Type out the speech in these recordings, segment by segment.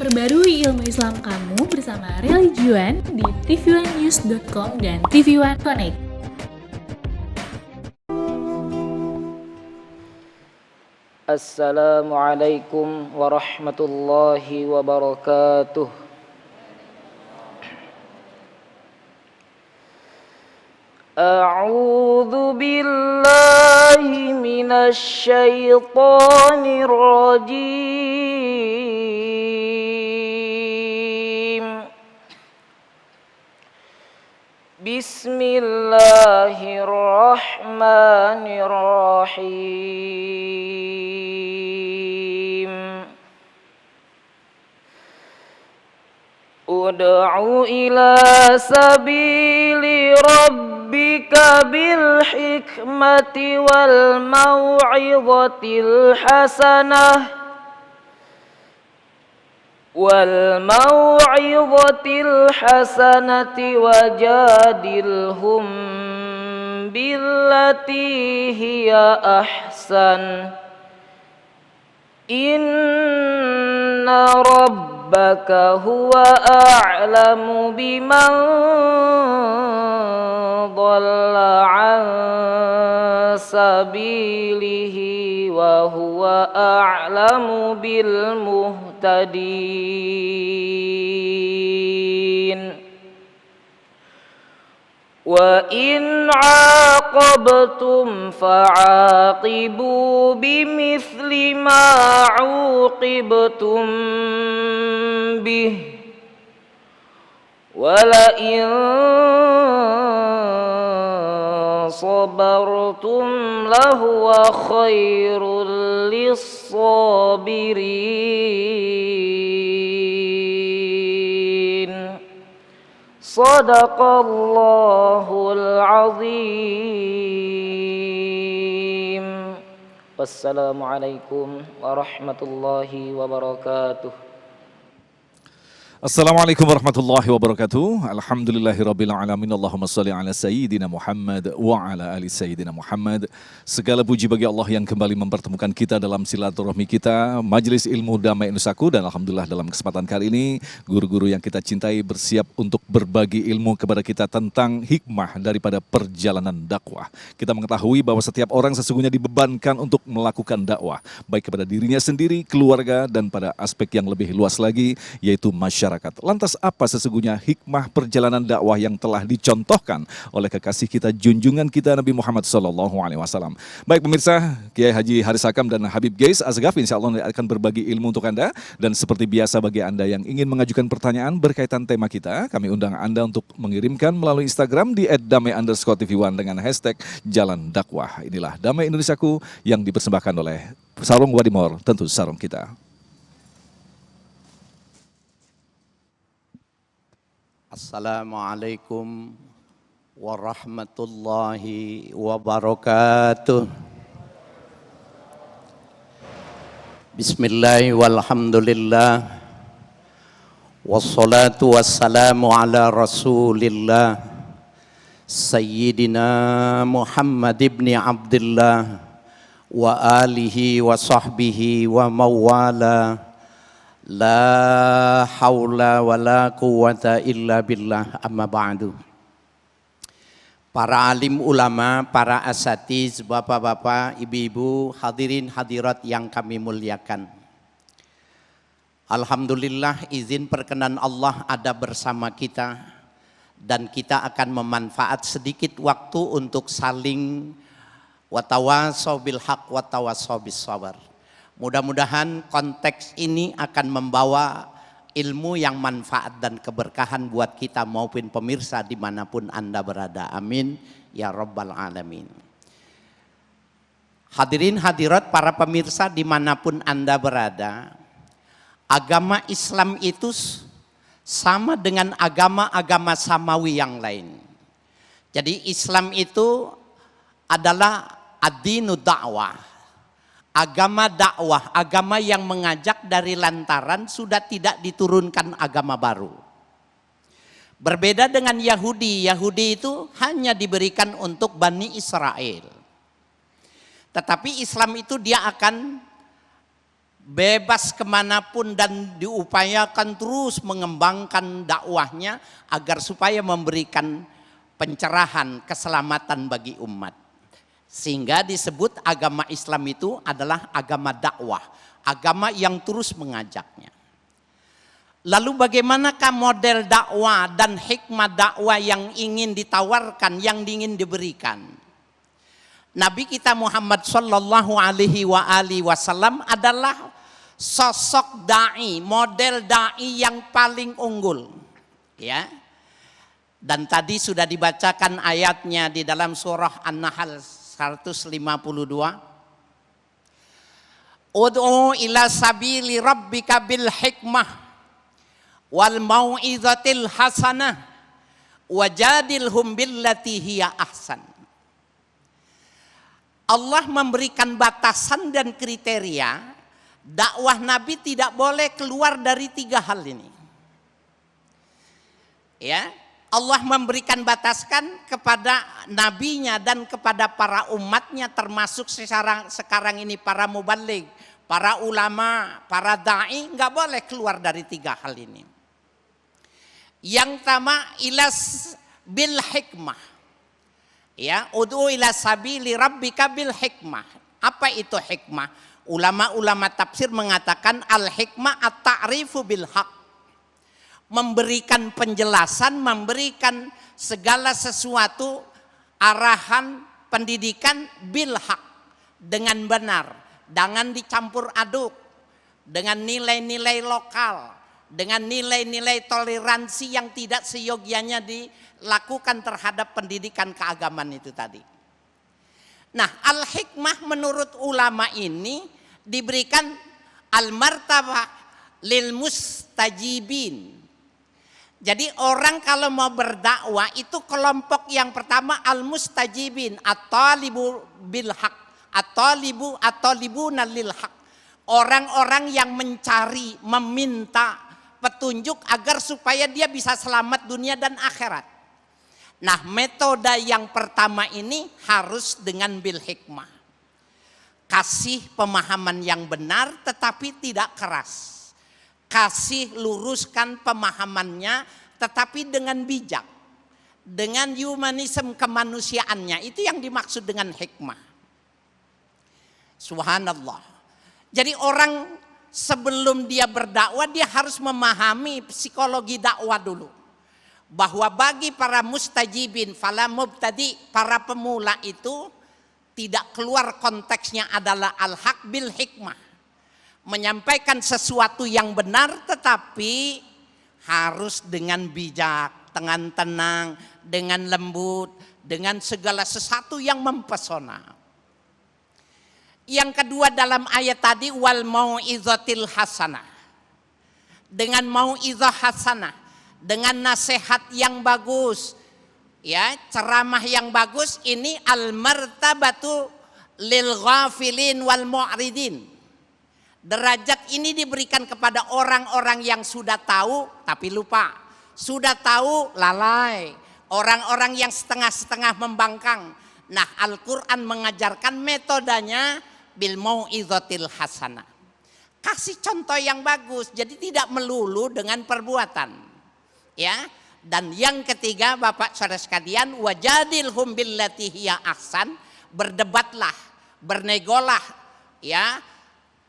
Perbarui ilmu Islam kamu bersama Religion di tv1news.com dan TV1 Connect. Assalamualaikum warahmatullahi wabarakatuh. A'udzu billahi minasy syaithanir rajim. Bismillahirrahmanirrahim. Ud'u ila sabili rabbika bil hikmati wal mau'izatil hasanati wajadilhum billati hiya ahsan. Inna rabbaka huwa a'lamu biman dhalla an sabilihi wa huwa a'lamu bil muhtadin. Wa in 'aqabtum fa'aqibu bimithli ma 'uqibtum bih wa la in sabartum lahuwa khairul lis-sabirin. Sadaqallahul azim. Wassalamualaikum warahmatullahi wabarakatuh. Assalamualaikum warahmatullahi wabarakatuh. Alhamdulillahirabbil alamin. Allahumma shalli ala sayyidina Muhammad wa ala ali sayyidina Muhammad. Segala puji bagi Allah yang kembali mempertemukan kita dalam silaturahmi kita Majelis Ilmu Damai Nusaku, dan alhamdulillah dalam kesempatan kali ini guru-guru yang kita cintai bersiap untuk berbagi ilmu kepada kita tentang hikmah daripada perjalanan dakwah. Kita mengetahui bahwa setiap orang sesungguhnya dibebankan untuk melakukan dakwah, baik kepada dirinya sendiri, keluarga, dan pada aspek yang lebih luas lagi yaitu masyarakat. Lantas apa sesungguhnya hikmah perjalanan dakwah yang telah dicontohkan oleh kekasih kita, junjungan kita Nabi Muhammad SAW. Baik pemirsa, Kiai Haji Haris Hakam dan Habib Geis Asghaf insya Allah akan berbagi ilmu untuk Anda. Dan seperti biasa bagi Anda yang ingin mengajukan pertanyaan berkaitan tema kita, kami undang Anda untuk mengirimkan melalui Instagram di @damai_tv1 dengan hashtag Jalan Dakwah. Inilah Damai Indonesiaku yang dipersembahkan oleh Sarung Wadimor, tentu sarung kita. Assalamualaikum warahmatullahi wabarakatuh. Bismillah walhamdulillah wassalatu wassalamu ala rasulillah Sayyidina Muhammad ibn Abdullah wa alihi wa sahbihi wa mawala. La haula wa la quwata illa billah, amma ba'du. Para alim ulama, para asatiz, bapak-bapak, ibu-ibu, hadirin hadirat yang kami muliakan. Alhamdulillah, izin perkenan Allah ada bersama kita, dan kita akan memanfaat sedikit waktu untuk saling watawasau bil haq watawasau bis sabar. Mudah-mudahan konteks ini akan membawa ilmu yang manfaat dan keberkahan buat kita maupun pemirsa dimanapun Anda berada. Amin ya rabbal alamin. Hadirin hadirat para pemirsa dimanapun Anda berada, agama Islam itu sama dengan agama-agama samawi yang lain. Jadi Islam itu adalah ad-dinu da'wah. Agama dakwah, agama yang mengajak dari lantaran sudah tidak diturunkan agama baru. Berbeda dengan Yahudi, Yahudi itu hanya diberikan untuk Bani Israel. Tetapi Islam itu dia akan bebas kemanapun dan diupayakan terus mengembangkan dakwahnya agar supaya memberikan pencerahan, keselamatan bagi umat. Sehingga disebut agama Islam itu adalah agama dakwah, agama yang terus mengajaknya. Lalu bagaimanakah model dakwah dan hikmah dakwah yang ingin ditawarkan, yang ingin diberikan? Nabi kita Muhammad sallallahu alaihi wasallam adalah sosok dai, model dai yang paling unggul. Ya. Dan tadi sudah dibacakan ayatnya di dalam surah An-Nahl 152. Ud'u ila sabili rabbika bil hikmah wal mau'izatil hasanah wajadilhum billati hiya ahsan. Allah memberikan batasan dan kriteria dakwah Nabi tidak boleh keluar dari 3 hal ini. Ya, Allah memberikan batasan kepada nabinya dan kepada para umatnya, termasuk sekarang ini para mubaligh, para ulama, para dai, nggak boleh keluar dari 3 hal ini. Yang pertama ilas bil hikmah. Ya, ud'u ila sabili rabbika bil hikmah. Apa itu hikmah? Ulama-ulama tafsir mengatakan al-hikmah at-ta'rifu bil haq. Memberikan penjelasan, memberikan segala sesuatu arahan pendidikan bil haq, dengan benar, jangan dicampur aduk dengan nilai-nilai lokal, dengan nilai-nilai toleransi yang tidak seyogianya dilakukan terhadap pendidikan keagamaan itu tadi. Nah, al-hikmah menurut ulama ini diberikan al-martabah lil mustajibin. Jadi orang kalau mau berdakwah itu kelompok yang pertama al-mustajibin, at-talibu bil haq, at-talibuna lil haq. Orang-orang yang mencari, meminta petunjuk agar supaya dia bisa selamat dunia dan akhirat. Nah, metode yang pertama ini harus dengan bil hikmah. Kasih pemahaman yang benar tetapi tidak keras. Kasih luruskan pemahamannya tetapi dengan bijak. Dengan humanisme kemanusiaannya, itu yang dimaksud dengan hikmah. Subhanallah. Jadi orang sebelum dia berdakwah dia harus memahami psikologi dakwah dulu. Bahwa bagi para mustajibin, fala mubtadi, para pemula itu tidak keluar konteksnya adalah al-haq bil hikmah. Menyampaikan sesuatu yang benar tetapi harus dengan bijak, dengan tenang, dengan lembut, dengan segala sesuatu yang mempesona. Yang kedua dalam ayat tadi wal mau'izatil hasanah. Dengan mau'izah hasanah, dengan nasihat yang bagus, ya, ceramah yang bagus, ini al-martabatu lil ghafilin wal mu'ridin. Derajat ini diberikan kepada orang-orang yang sudah tahu tapi lupa, sudah tahu lalai, orang-orang yang setengah-setengah membangkang. Nah, Al-Quran mengajarkan metodenya bil mau'izatil hasanah. Kasih contoh yang bagus, jadi tidak melulu dengan perbuatan. Ya, dan yang ketiga Bapak Saudara sekalian, wajadilhum billati hiya ahsan, berdebatlah, bernegolah, ya,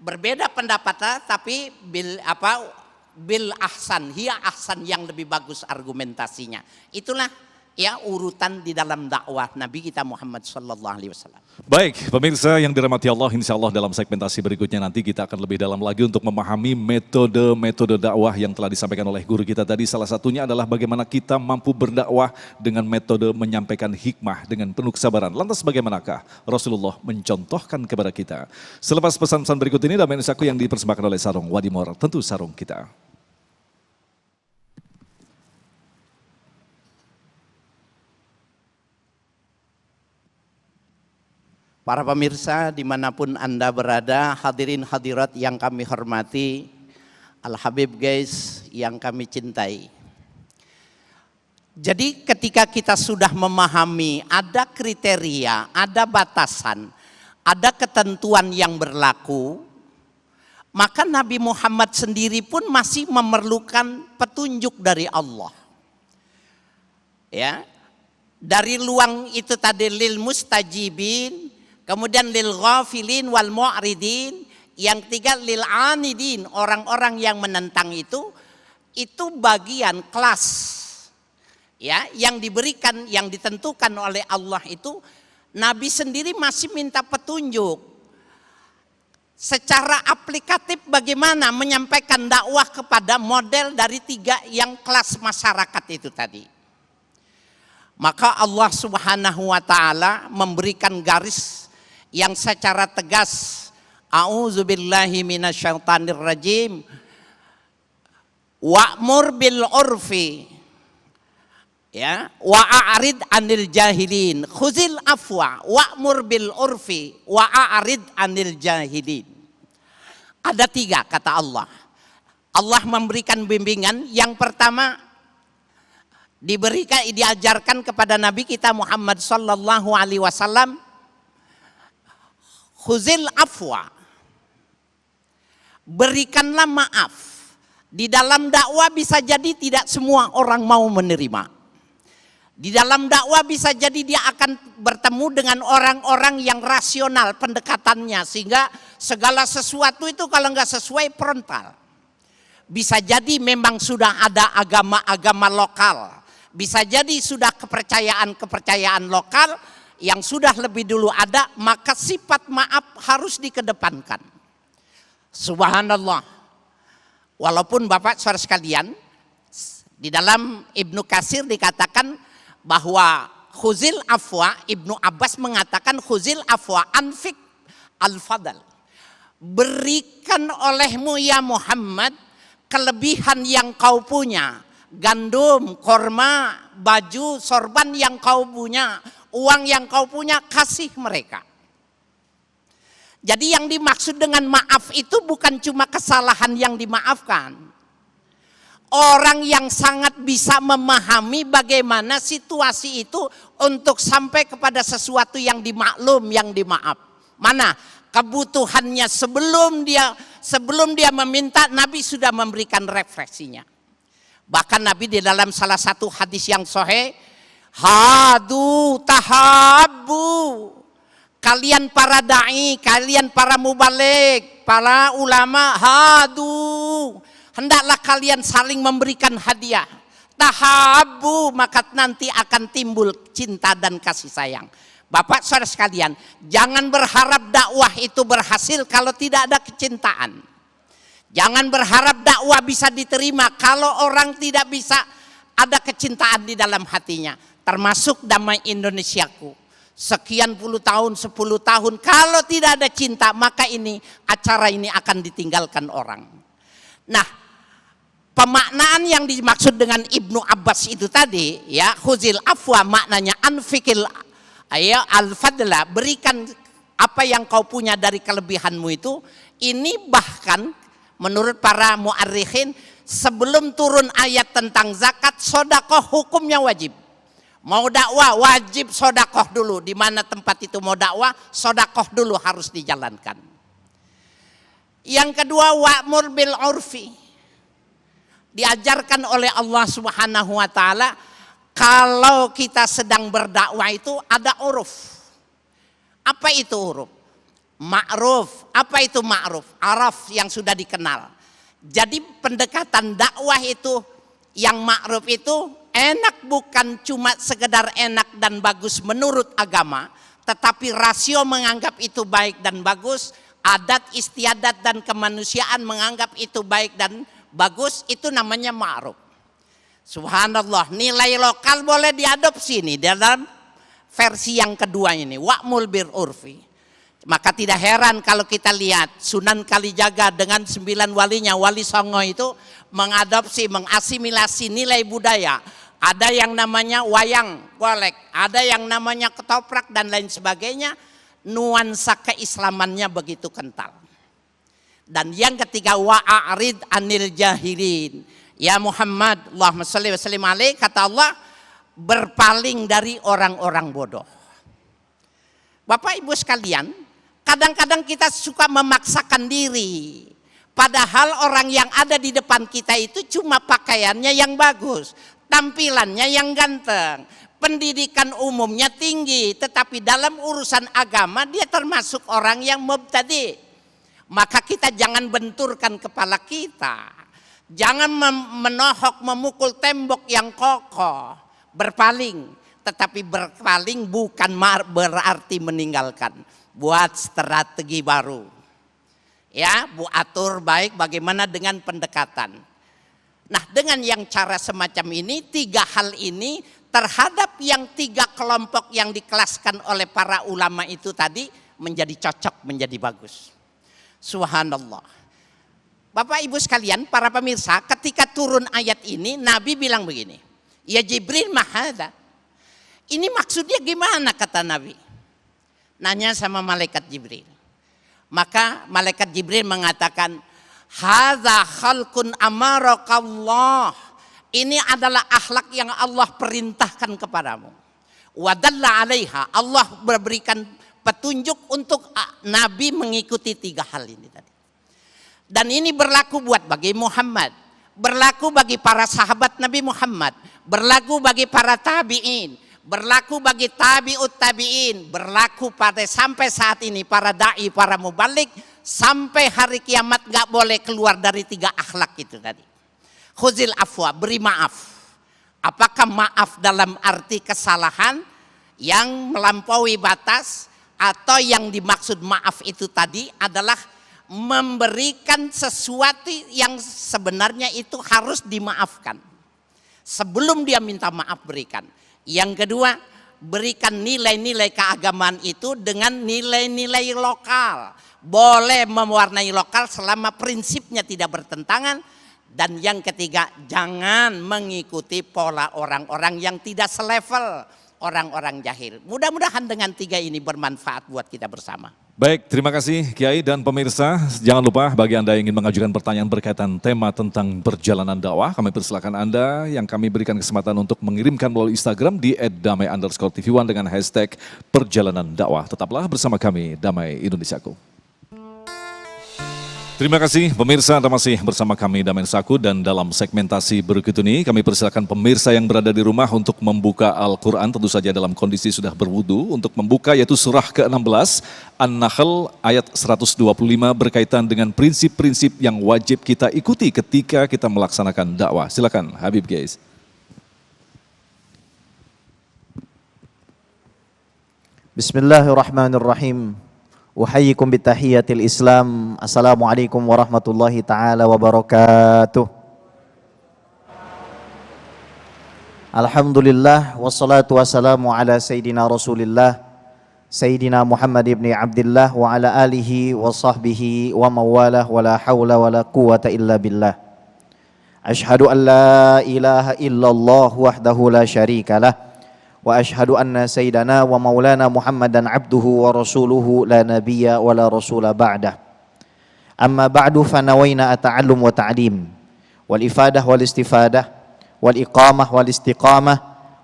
berbeda pendapatnya tapi bil ahsan, hiya ahsan, yang lebih bagus argumentasinya. Itulah ya urutan di dalam dakwah Nabi kita Muhammad sallallahu alaihi wasallam. Baik, pemirsa yang dirahmati Allah, insya Allah dalam segmentasi berikutnya nanti kita akan lebih dalam lagi untuk memahami metode-metode dakwah yang telah disampaikan oleh guru kita tadi. Salah satunya adalah bagaimana kita mampu berdakwah dengan metode menyampaikan hikmah dengan penuh kesabaran. Lantas bagaimanakah Rasulullah mencontohkan kepada kita? Selepas pesan-pesan berikut ini, damai nusaku yang dipersembahkan oleh Sarung Wadimor, tentu sarung kita. Para pemirsa dimanapun Anda berada, hadirin hadirat yang kami hormati, Al-Habib guys yang kami cintai. Jadi ketika kita sudah memahami ada kriteria, ada batasan, ada ketentuan yang berlaku, Maka Nabi Muhammad sendiri pun masih memerlukan petunjuk dari Allah. Ya, dari luang itu tadi lil mustajibin, kemudian lil ghafilin wal mu'ridin, yang ketiga lil anidin, orang-orang yang menentang itu bagian kelas ya yang diberikan, yang ditentukan oleh Allah itu. Nabi sendiri masih minta petunjuk secara aplikatif bagaimana menyampaikan dakwah kepada model dari 3 yang kelas masyarakat itu tadi. Maka Allah Subhanahu wa taala memberikan garis yang secara tegas, a'udzubillahi minasyaitonir rajim, wa'mur bil urfi, ya, wa'arid anil jahilin, khuzil afwa wa'mur bil urfi wa'arid anil jahilin. Ada 3 kata Allah. Allah memberikan bimbingan. Yang pertama diajarkan kepada Nabi kita Muhammad sallallahu alaihi wasallam, khuzil afwa, berikanlah maaf. Di dalam dakwah bisa jadi tidak semua orang mau menerima. Di dalam dakwah bisa jadi dia akan bertemu dengan orang-orang yang rasional pendekatannya, sehingga segala sesuatu itu kalau nggak sesuai frontal. Bisa jadi memang sudah ada agama-agama lokal, bisa jadi sudah kepercayaan lokal yang sudah lebih dulu ada, maka sifat maaf harus dikedepankan. Subhanallah. Walaupun Bapak saudara sekalian, di dalam Ibnu Katsir dikatakan bahwa khuzil afwa, Ibnu Abbas mengatakan khuzil afwa anfik al-fadal, berikan olehmu ya Muhammad kelebihan yang kau punya, gandum, korma, baju, sorban yang kau punya, uang yang kau punya, kasih mereka. Jadi yang dimaksud dengan maaf itu bukan cuma kesalahan yang dimaafkan. Orang yang sangat bisa memahami bagaimana situasi itu untuk sampai kepada sesuatu yang dimaklum, yang dimaaf. Mana kebutuhannya sebelum dia meminta, Nabi sudah memberikan refleksinya. Bahkan Nabi di dalam salah satu hadis yang sahih, hadu tahabbu, kalian para dai, kalian para mubalik, para ulama, hadu, hendaklah kalian saling memberikan hadiah. Tahabbu, maka nanti akan timbul cinta dan kasih sayang. Bapak saudara sekalian, jangan berharap dakwah itu berhasil kalau tidak ada kecintaan. Jangan berharap dakwah bisa diterima kalau orang tidak bisa ada kecintaan di dalam hatinya. Termasuk Damai Indonesiaku. Sekian puluh tahun, 10 tahun, kalau tidak ada cinta, maka acara ini akan ditinggalkan orang. Nah, pemaknaan yang dimaksud dengan Ibnu Abbas itu tadi, ya, khuzil afwa, maknanya anfikil al-fadla, berikan apa yang kau punya dari kelebihanmu itu. Ini bahkan menurut para mu'arrikhin, sebelum turun ayat tentang zakat, sodakoh hukumnya wajib. Mau dakwah wajib sodakoh dulu. Di mana tempat itu mau dakwah, sodakoh dulu harus dijalankan. Yang kedua, wa'mur bil urfi, diajarkan oleh Allah Subhanahu wa taala, kalau kita sedang berdakwah itu ada uruf. Apa itu uruf? Ma'ruf. Apa itu ma'ruf? Araf yang sudah dikenal. Jadi pendekatan dakwah itu yang ma'ruf itu enak, bukan cuma sekedar enak dan bagus menurut agama, tetapi rasio menganggap itu baik dan bagus, adat istiadat dan kemanusiaan menganggap itu baik dan bagus, itu namanya ma'ruf. Subhanallah, nilai lokal boleh diadopsi nih dalam versi yang kedua ini, wa'mul bir urfi. Maka tidak heran kalau kita lihat Sunan Kalijaga dengan 9 walinya, Wali Songo itu mengadopsi, mengasimilasi nilai budaya. Ada yang namanya wayang golek, ada yang namanya ketoprak dan lain sebagainya. Nuansa keislamannya begitu kental. Dan yang ketiga, wa'arid anil jahilin. Ya Muhammad, Allahumma sholli wa sallim alaih, kata Allah, berpaling dari orang-orang bodoh. Bapak Ibu sekalian, kadang-kadang kita suka memaksakan diri, Padahal orang yang ada di depan kita itu cuma pakaiannya yang bagus, tampilannya yang ganteng, pendidikan umumnya tinggi, tetapi dalam urusan agama dia termasuk orang yang mubtadi. Maka kita jangan benturkan kepala kita, jangan menohok memukul tembok yang kokoh, berpaling. Tetapi berpaling bukan berarti meninggalkan. Buat strategi baru. Ya, Bu atur baik bagaimana dengan pendekatan. Nah, dengan yang cara semacam ini, 3 hal ini terhadap yang 3 kelompok yang dikelaskan oleh para ulama itu tadi menjadi cocok, menjadi bagus. Subhanallah. Bapak Ibu sekalian, para pemirsa, ketika turun ayat ini, Nabi bilang begini, ya Jibril mahadha. Ini maksudnya gimana kata Nabi? Nanya sama malaikat Jibril. Maka malaikat Jibril mengatakan, hadza khalqun amarakallah. Ini adalah akhlak yang Allah perintahkan kepadamu. Wa dalla 'alaiha. Allah memberikan petunjuk untuk Nabi mengikuti 3 hal ini tadi. Dan ini berlaku buat bagi Muhammad, berlaku bagi para sahabat Nabi Muhammad, berlaku bagi para tabi'in, berlaku bagi tabi'ut tabi'in, berlaku pada sampai saat ini para da'i, para mubalik, sampai hari kiamat gak boleh keluar dari 3 akhlak itu tadi. Khuzil afwa, beri maaf. Apakah maaf dalam arti kesalahan yang melampaui batas, atau yang dimaksud maaf itu tadi adalah memberikan sesuatu yang sebenarnya itu harus dimaafkan. Sebelum dia minta maaf berikan. Yang kedua, berikan nilai-nilai keagamaan itu dengan nilai-nilai lokal. Boleh mewarnai lokal selama prinsipnya tidak bertentangan. Dan yang ketiga, jangan mengikuti pola orang-orang yang tidak selevel, orang-orang jahil. Mudah-mudahan dengan 3 ini bermanfaat buat kita bersama. Baik, terima kasih Kiai dan pemirsa. Jangan lupa bagi Anda yang ingin mengajukan pertanyaan berkaitan tema tentang perjalanan dakwah, kami persilakan Anda yang kami berikan kesempatan untuk mengirimkan melalui Instagram di @damai_tv1 dengan hashtag perjalanan dakwah. Tetaplah bersama kami, Damai Indonesiaku. Terima kasih pemirsa, Anda masih bersama kami Damai Indonesiaku, dan dalam segmentasi berikut ini kami persilakan pemirsa yang berada di rumah untuk membuka Al-Quran, tentu saja dalam kondisi sudah berwudu, untuk membuka yaitu surah ke-16 An-Nahl ayat 125 berkaitan dengan prinsip-prinsip yang wajib kita ikuti ketika kita melaksanakan dakwah. Silakan Habib guys. Bismillahirrahmanirrahim. Uhayyikum bitahiyatil Islam. Assalamualaikum warahmatullahi taala wabarakatuh. Alhamdulillah wassalatu wassalamu ala sayyidina Rasulillah Sayyidina Muhammad ibn Abdullah wa ala alihi wa sahbihi wa mawalah wa la hawla wa la quwata illa billah. Ashhadu an la ilaha illallah wahdahu la syarika lah. Wa ashhadu anna sayyidana wa maulana Muhammadan abduhu wa rasuluhu la nabiyya wa la rasula ba'dah. Amma ba'du fanawayna ata'allum wa ta'lim wal ifadah wal istifadah wal iqamah wal istiqamah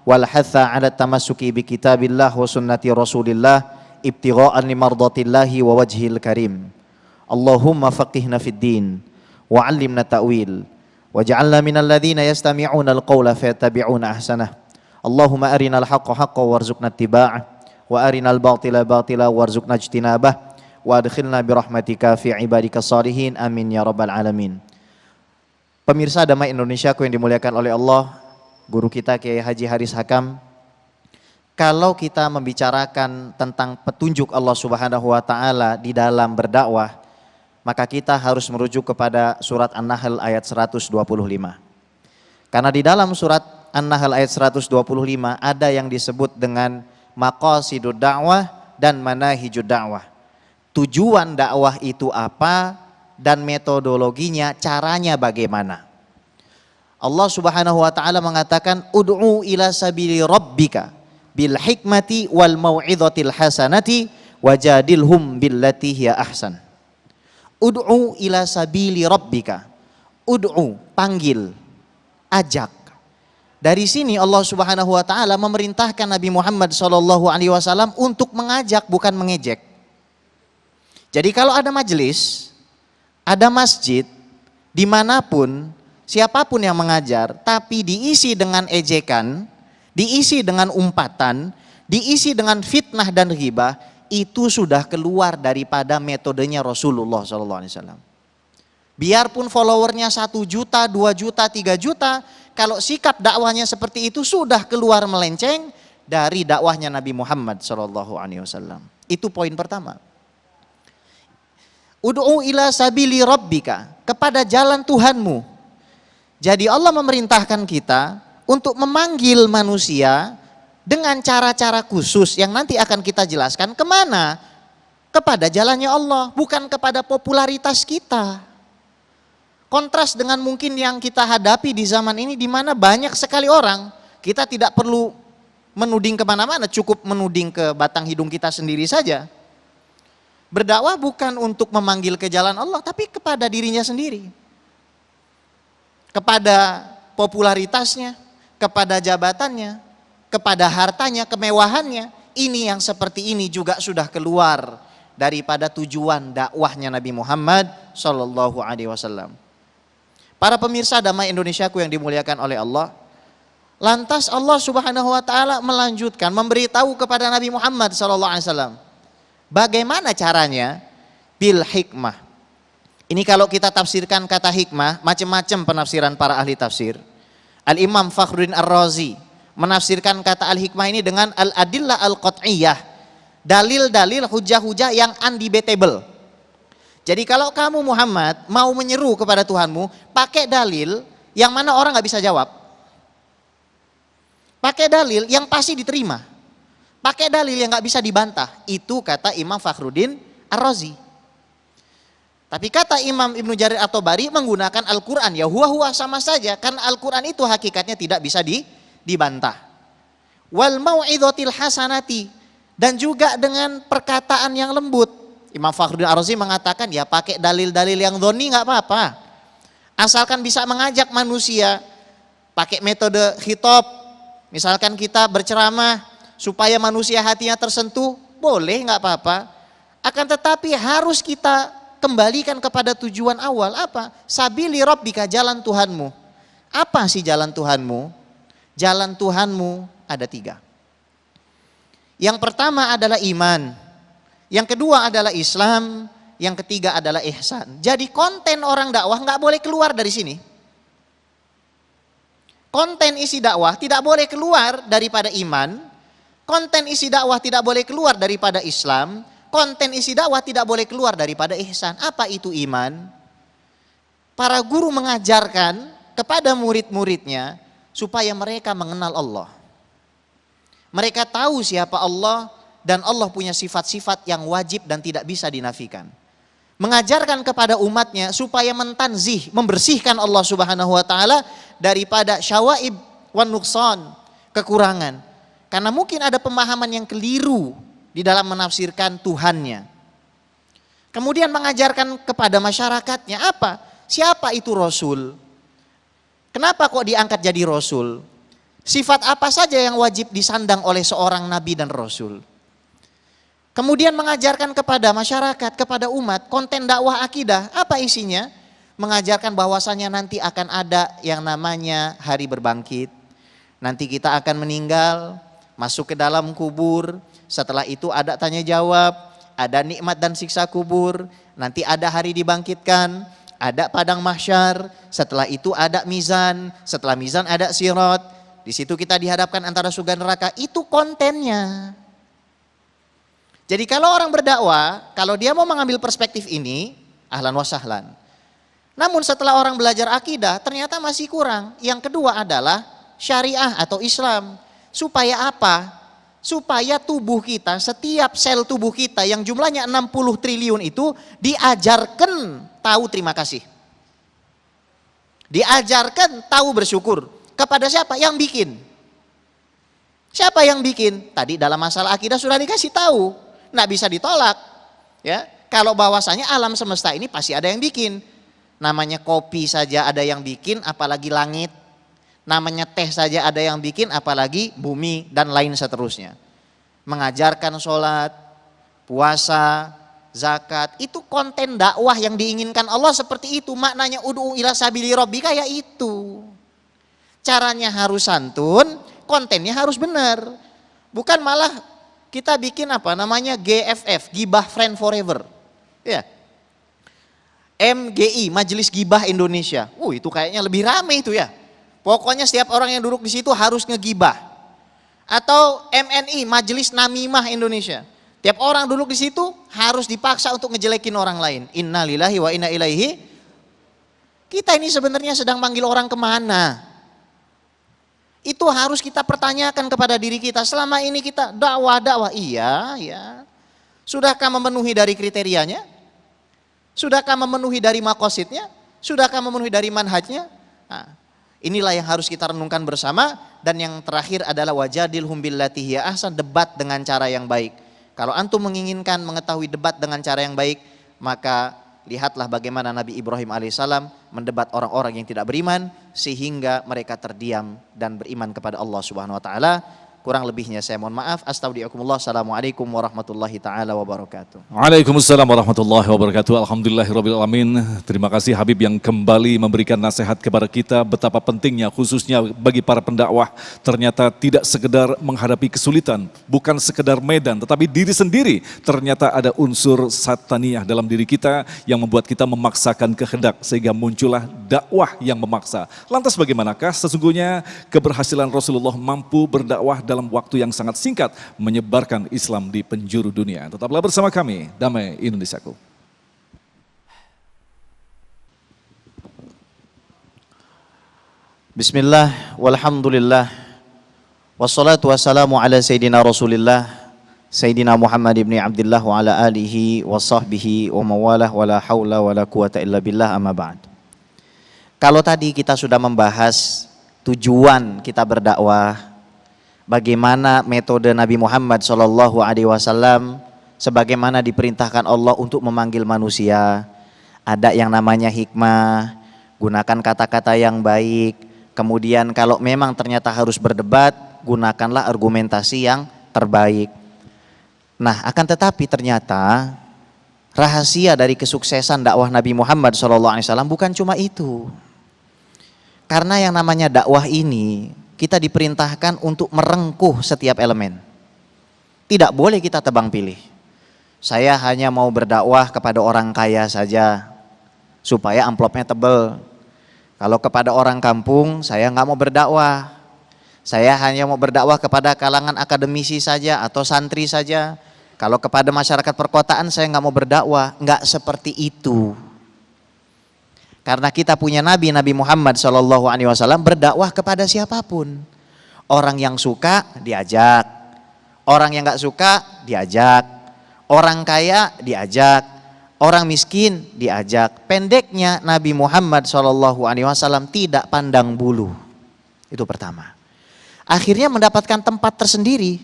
wal hatha ala tamassuki bi kitabillah wa sunnati rasulillah ibtigha'an li mardatillahi wa wajhil karim. Allahumma faqihna fid din wa 'allimna ta'wil waj'alna minal ladzina yastami'una al-qawla fayattabi'una ahsanah. Allahumma arinal haqqa haqqan warzuqna ittiba'ah wa arinal batila batila warzuqna ijtinabah wa adkhilna birahmatika fi ibadika salihin amin ya rabbal alamin. Pemirsa Damai Indonesiaku yang dimuliakan oleh Allah, guru kita Kiai Haji Haris Hakam, kalau kita membicarakan tentang petunjuk Allah Subhanahu wa taala di dalam berdakwah, maka kita harus merujuk kepada surat An-Nahl ayat 125. Karena di dalam surat An-Nahl ayat 125 ada yang disebut dengan maqasidud dakwah dan manahijud dakwah. Tujuan dakwah itu apa dan metodologinya, caranya bagaimana. Allah Subhanahu wa taala mengatakan ud'u ila sabili rabbika bil hikmati wal mau'izatil hasanati wajadilhum billati hiya ahsan. Ud'u ila sabili rabbika. Ud'u, panggil, ajak. Dari sini Allah Subhanahu wa taala memerintahkan Nabi Muhammad SAW untuk mengajak, bukan mengejek. Jadi kalau ada majelis, ada masjid dimanapun siapapun yang mengajar tapi diisi dengan ejekan, diisi dengan umpatan, diisi dengan fitnah dan ghibah, itu sudah keluar daripada metodenya Rasulullah SAW. Biarpun followernya 1 juta, 2 juta, 3 juta, kalau sikap dakwahnya seperti itu sudah keluar melenceng dari dakwahnya Nabi Muhammad SAW. Itu poin pertama. Ud'u ila sabili rabbika, kepada jalan Tuhanmu. Jadi Allah memerintahkan kita untuk memanggil manusia dengan cara-cara khusus yang nanti akan kita jelaskan kemana? Kepada jalannya Allah, bukan kepada popularitas kita. Kontras dengan mungkin yang kita hadapi di zaman ini di mana banyak sekali orang, kita tidak perlu menuding kemana-mana, cukup menuding ke batang hidung kita sendiri saja. Berdakwah bukan untuk memanggil ke jalan Allah, tapi kepada dirinya sendiri. Kepada popularitasnya, kepada jabatannya, kepada hartanya, kemewahannya. Ini yang seperti ini juga sudah keluar daripada tujuan dakwahnya Nabi Muhammad Sallallahu Alaihi Wasallam. Para pemirsa Damai Indonesiaku yang dimuliakan oleh Allah, lantas Allah Subhanahu Wa Taala melanjutkan memberitahu kepada Nabi Muhammad Sallallahu Alaihi Wasallam bagaimana caranya, bil hikmah. Ini kalau kita tafsirkan kata hikmah, macam-macam penafsiran para ahli tafsir. Al-Imam Fakhruddin Ar-Razi menafsirkan kata al-hikmah ini dengan al-adillah al-qat'iyah, dalil-dalil hujah-hujah yang undebatable. Jadi kalau kamu Muhammad mau menyeru kepada Tuhanmu, pakai dalil yang mana orang gak bisa jawab. Pakai dalil yang pasti diterima. Pakai dalil yang gak bisa dibantah. Itu kata Imam Fakhruddin Ar-Razi. Tapi kata Imam Ibnu Jarir At-Tabari menggunakan Al-Quran, ya huwa sama saja. Karena Al-Quran itu hakikatnya tidak bisa dibantah. Wal mau'idhatil hasanati, dan juga dengan perkataan yang lembut. Imam Fakhruddin Ar-Razi mengatakan ya pakai dalil-dalil yang dhoni nggak apa-apa. Asalkan bisa mengajak manusia pakai metode khitab. Misalkan kita berceramah supaya manusia hatinya tersentuh, boleh nggak apa-apa. Akan tetapi harus kita kembalikan kepada tujuan awal apa? Sabili rabbika, jalan Tuhanmu. Apa sih jalan Tuhanmu? Jalan Tuhanmu ada 3. Yang pertama adalah iman. Yang kedua adalah Islam, yang ketiga adalah ihsan. Jadi konten orang dakwah nggak boleh keluar dari sini. Konten isi dakwah tidak boleh keluar daripada iman. Konten isi dakwah tidak boleh keluar daripada Islam. Konten isi dakwah tidak boleh keluar daripada ihsan. Apa itu iman? Para guru mengajarkan kepada murid-muridnya supaya mereka mengenal Allah. Mereka tahu siapa Allah, dan Allah punya sifat-sifat yang wajib dan tidak bisa dinafikan. Mengajarkan kepada umatnya supaya mentanzih, membersihkan Allah Subhanahu Wa Taala daripada syawaib wan nuqsan, kekurangan. Karena mungkin ada pemahaman yang keliru di dalam menafsirkan Tuhannya. Kemudian mengajarkan kepada masyarakatnya apa? Siapa itu Rasul? Kenapa kok diangkat jadi Rasul? Sifat apa saja yang wajib disandang oleh seorang Nabi dan Rasul? Kemudian mengajarkan kepada masyarakat, kepada umat, konten dakwah akidah, apa isinya? Mengajarkan bahwasannya nanti akan ada yang namanya hari berbangkit. Nanti kita akan meninggal, masuk ke dalam kubur, setelah itu ada tanya jawab, ada nikmat dan siksa kubur, nanti ada hari dibangkitkan, ada padang mahsyar, setelah itu ada mizan, setelah mizan ada sirat, di situ kita dihadapkan antara surga neraka, itu kontennya. Jadi kalau orang berdakwah, kalau dia mau mengambil perspektif ini, ahlan wa sahlan. Namun setelah orang belajar akidah, ternyata masih kurang. Yang kedua adalah syariah atau Islam. Supaya apa? Supaya tubuh kita, setiap sel tubuh kita yang jumlahnya 60 triliun itu diajarkan tahu terima kasih. Diajarkan tahu bersyukur. Kepada siapa? Yang bikin. Siapa yang bikin? Tadi dalam masalah akidah sudah dikasih tahu. Nggak bisa ditolak, ya. Kalau bahwasanya alam semesta ini pasti ada yang bikin. Namanya kopi saja ada yang bikin, apalagi langit. Namanya teh saja ada yang bikin, apalagi bumi dan lain seterusnya. Mengajarkan sholat, puasa, zakat, itu konten dakwah yang diinginkan Allah seperti itu. Maknanya ud'u ila sabili rabbika ya itu. Caranya harus santun, kontennya harus benar. Bukan malah kita bikin apa namanya GFF, Gibah Friend Forever. Ya. MGI, Majelis Gibah Indonesia. Itu kayaknya lebih rame itu ya. Pokoknya setiap orang yang duduk di situ harus ngegibah. Atau MNI, Majelis Namimah Indonesia. Tiap orang duduk di situ harus dipaksa untuk ngejelekin orang lain. Innalillahi wa inna ilaihi. Kita ini sebenarnya sedang manggil orang kemana? Itu harus kita pertanyakan kepada diri kita. Selama ini kita dakwah, iya. Sudahkah memenuhi dari kriterianya? Sudahkah memenuhi dari makosidnya? Sudahkah memenuhi dari manhajnya? Nah, inilah yang harus kita renungkan bersama. Dan yang terakhir adalah wajadilhum billati hiya ahsan, debat dengan cara yang baik. Kalau antum menginginkan mengetahui debat dengan cara yang baik, maka lihatlah bagaimana Nabi Ibrahim alaihissalam mendebat orang-orang yang tidak beriman sehingga mereka terdiam dan beriman kepada Allah Subhanahu wa taala. Kurang lebihnya saya mohon maaf. Astagfirullahaladzim. Assalamualaikum warahmatullahi taala wabarakatuh. Waalaikumsalam warahmatullahi wabarakatuh. Alhamdulillahirabbil alamin. Terima kasih Habib yang kembali memberikan nasihat kepada kita betapa pentingnya khususnya bagi para pendakwah ternyata tidak sekedar menghadapi kesulitan, bukan sekedar medan, tetapi diri sendiri ternyata ada unsur sataniyah dalam diri kita yang membuat kita memaksakan kehendak sehingga muncullah dakwah yang memaksa. Lantas bagaimanakah sesungguhnya keberhasilan Rasulullah mampu berdakwah dalam waktu yang sangat singkat menyebarkan Islam di penjuru dunia? Tetaplah bersama kami, Damai Indonesiaku. Bismillah, walhamdulillah, wassalatu wassalamu ala Sayyidina Rasulillah, Sayyidina Muhammad ibn Abdullah wa ala alihi wa sahbihi wa mawalah wa la hawla wa la quwata illa billah, amma ba'd. Kalau tadi kita sudah membahas tujuan kita berdakwah, bagaimana metode Nabi Muhammad SAW sebagaimana diperintahkan Allah untuk memanggil manusia. Ada yang namanya hikmah, gunakan kata-kata yang baik. Kemudian kalau memang ternyata harus berdebat, gunakanlah argumentasi yang terbaik. Nah, akan tetapi ternyata rahasia dari kesuksesan dakwah Nabi Muhammad SAW bukan cuma itu. Karena yang namanya dakwah ini kita diperintahkan untuk merengkuh setiap elemen. Tidak boleh kita tebang pilih. Saya hanya mau berdakwah kepada orang kaya saja supaya amplopnya tebal. Kalau kepada orang kampung saya nggak mau berdakwah. Saya hanya mau berdakwah kepada kalangan akademisi saja atau santri saja. Kalau kepada masyarakat perkotaan saya nggak mau berdakwah. Nggak seperti itu. Karena kita punya Nabi Muhammad SAW berdakwah kepada siapapun. Orang yang suka diajak, orang yang nggak suka diajak, orang kaya diajak, orang miskin diajak. Pendeknya Nabi Muhammad SAW tidak pandang bulu. Itu pertama. Akhirnya mendapatkan tempat tersendiri.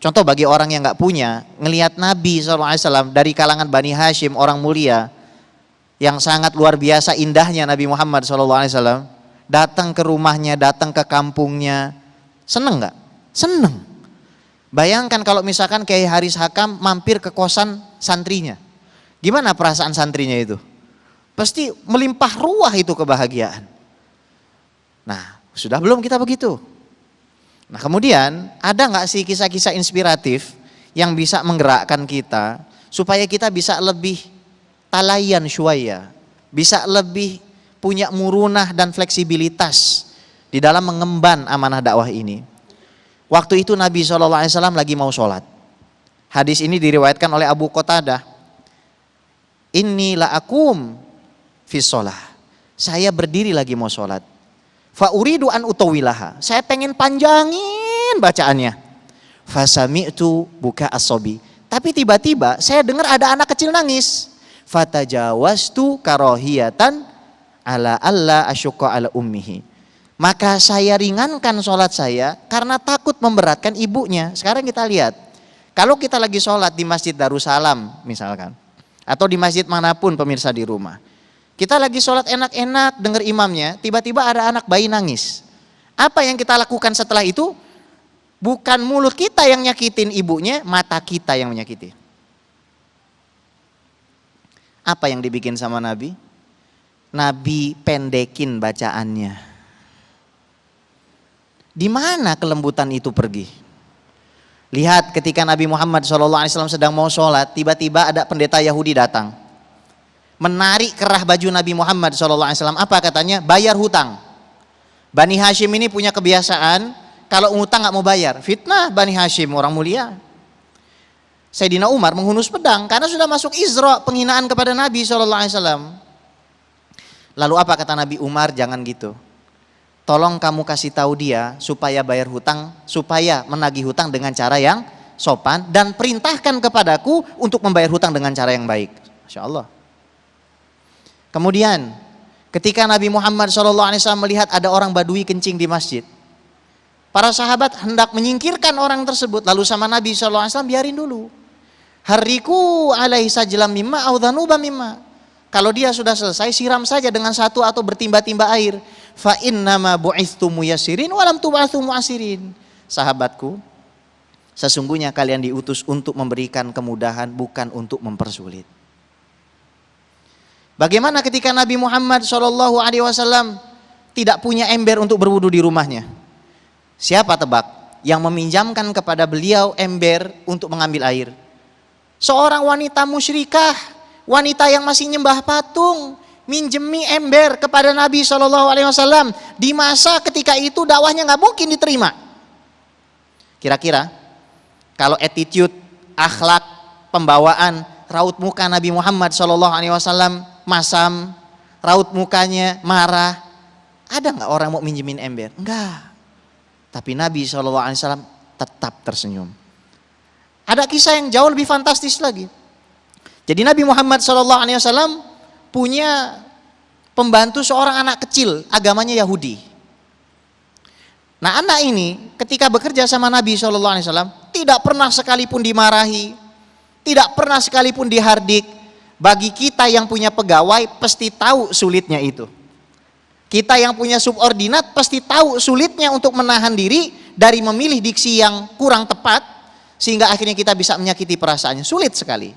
Contoh bagi orang yang nggak punya, ngelihat Nabi SAW dari kalangan Bani Hashim, orang mulia, yang sangat luar biasa indahnya Nabi Muhammad SAW, datang ke rumahnya, datang ke kampungnya, seneng nggak? Seneng. Bayangkan kalau misalkan Kiai Haris Hakam mampir ke kosan santrinya, gimana perasaan santrinya itu? Pasti melimpah ruah itu kebahagiaan. Nah, sudah belum kita begitu? Nah, kemudian ada nggak sih kisah-kisah inspiratif yang bisa menggerakkan kita supaya kita bisa lebih talayan syuaya, bisa lebih punya murunah dan fleksibilitas di dalam mengemban amanah dakwah ini. Waktu itu Nabi SAW lagi mau sholat. Hadis ini diriwayatkan oleh Abu Qatadah. Inni la akum fi sholah. Saya berdiri lagi mau sholat. Fa uridu an utawilaha. Saya pengen panjangin bacaannya. Fasami'tu buka as-sobi. Tapi tiba-tiba saya dengar ada anak kecil nangis. Fatajawaztu karohiyatan ala alla asyqa ala ummihi. Maka saya ringankan sholat saya karena takut memberatkan ibunya. Sekarang kita lihat, kalau kita lagi sholat di Masjid Darussalam misalkan, atau di masjid manapun pemirsa di rumah, kita lagi sholat enak-enak dengar imamnya, tiba-tiba ada anak bayi nangis. Apa yang kita lakukan setelah itu? Bukan mulut kita yang nyakitin ibunya, mata kita yang menyakiti. Apa yang dibikin sama Nabi? Nabi pendekin bacaannya. Di mana kelembutan itu pergi? Lihat ketika Nabi Muhammad SAW sedang mau sholat, tiba-tiba ada pendeta Yahudi datang. Menarik kerah baju Nabi Muhammad SAW. Apa katanya? Bayar hutang. Bani Hashim ini punya kebiasaan, kalau ngutang gak mau bayar. Fitnah Bani Hashim, orang mulia. Sayyidina Umar menghunus pedang karena sudah masuk Isra, penghinaan kepada Nabi SAW. Lalu apa kata Nabi Umar? Jangan gitu. Tolong kamu kasih tahu dia supaya bayar hutang, supaya menagih hutang dengan cara yang sopan, dan perintahkan kepadaku untuk membayar hutang dengan cara yang baik. Masya Allah. Kemudian ketika Nabi Muhammad SAW melihat ada orang Badui kencing di masjid, para sahabat hendak menyingkirkan orang tersebut. Lalu sama Nabi SAW, biarin dulu. Hariku alaihi sajlam mimma au dhanuba mimma. Kalau dia sudah selesai, siram saja dengan satu atau bertimba-timba air. Fa innama bu'ithtu muyassirin wa lam tub'atsu mu'assirin. Sahabatku, sesungguhnya kalian diutus untuk memberikan kemudahan, bukan untuk mempersulit. Bagaimana ketika Nabi Muhammad SAW tidak punya ember untuk berwudu di rumahnya? Siapa tebak yang meminjamkan kepada beliau ember untuk mengambil air? Seorang wanita musyrikah, wanita yang masih nyembah patung, minjemi ember kepada Nabi SAW di masa ketika itu dakwahnya nggak mungkin diterima. Kira-kira kalau attitude, akhlak, pembawaan, raut muka Nabi Muhammad SAW masam, raut mukanya marah, ada nggak orang mau minjemin ember? Enggak. Tapi Nabi SAW tetap tersenyum. Ada kisah yang jauh lebih fantastis lagi. Jadi Nabi Muhammad SAW punya pembantu seorang anak kecil, agamanya Yahudi. Nah, anak ini ketika bekerja sama Nabi SAW tidak pernah sekalipun dimarahi, tidak pernah sekalipun dihardik. Bagi kita yang punya pegawai pasti tahu sulitnya itu. Kita yang punya subordinat pasti tahu sulitnya untuk menahan diri dari memilih diksi yang kurang tepat, sehingga akhirnya kita bisa menyakiti perasaannya. Sulit sekali.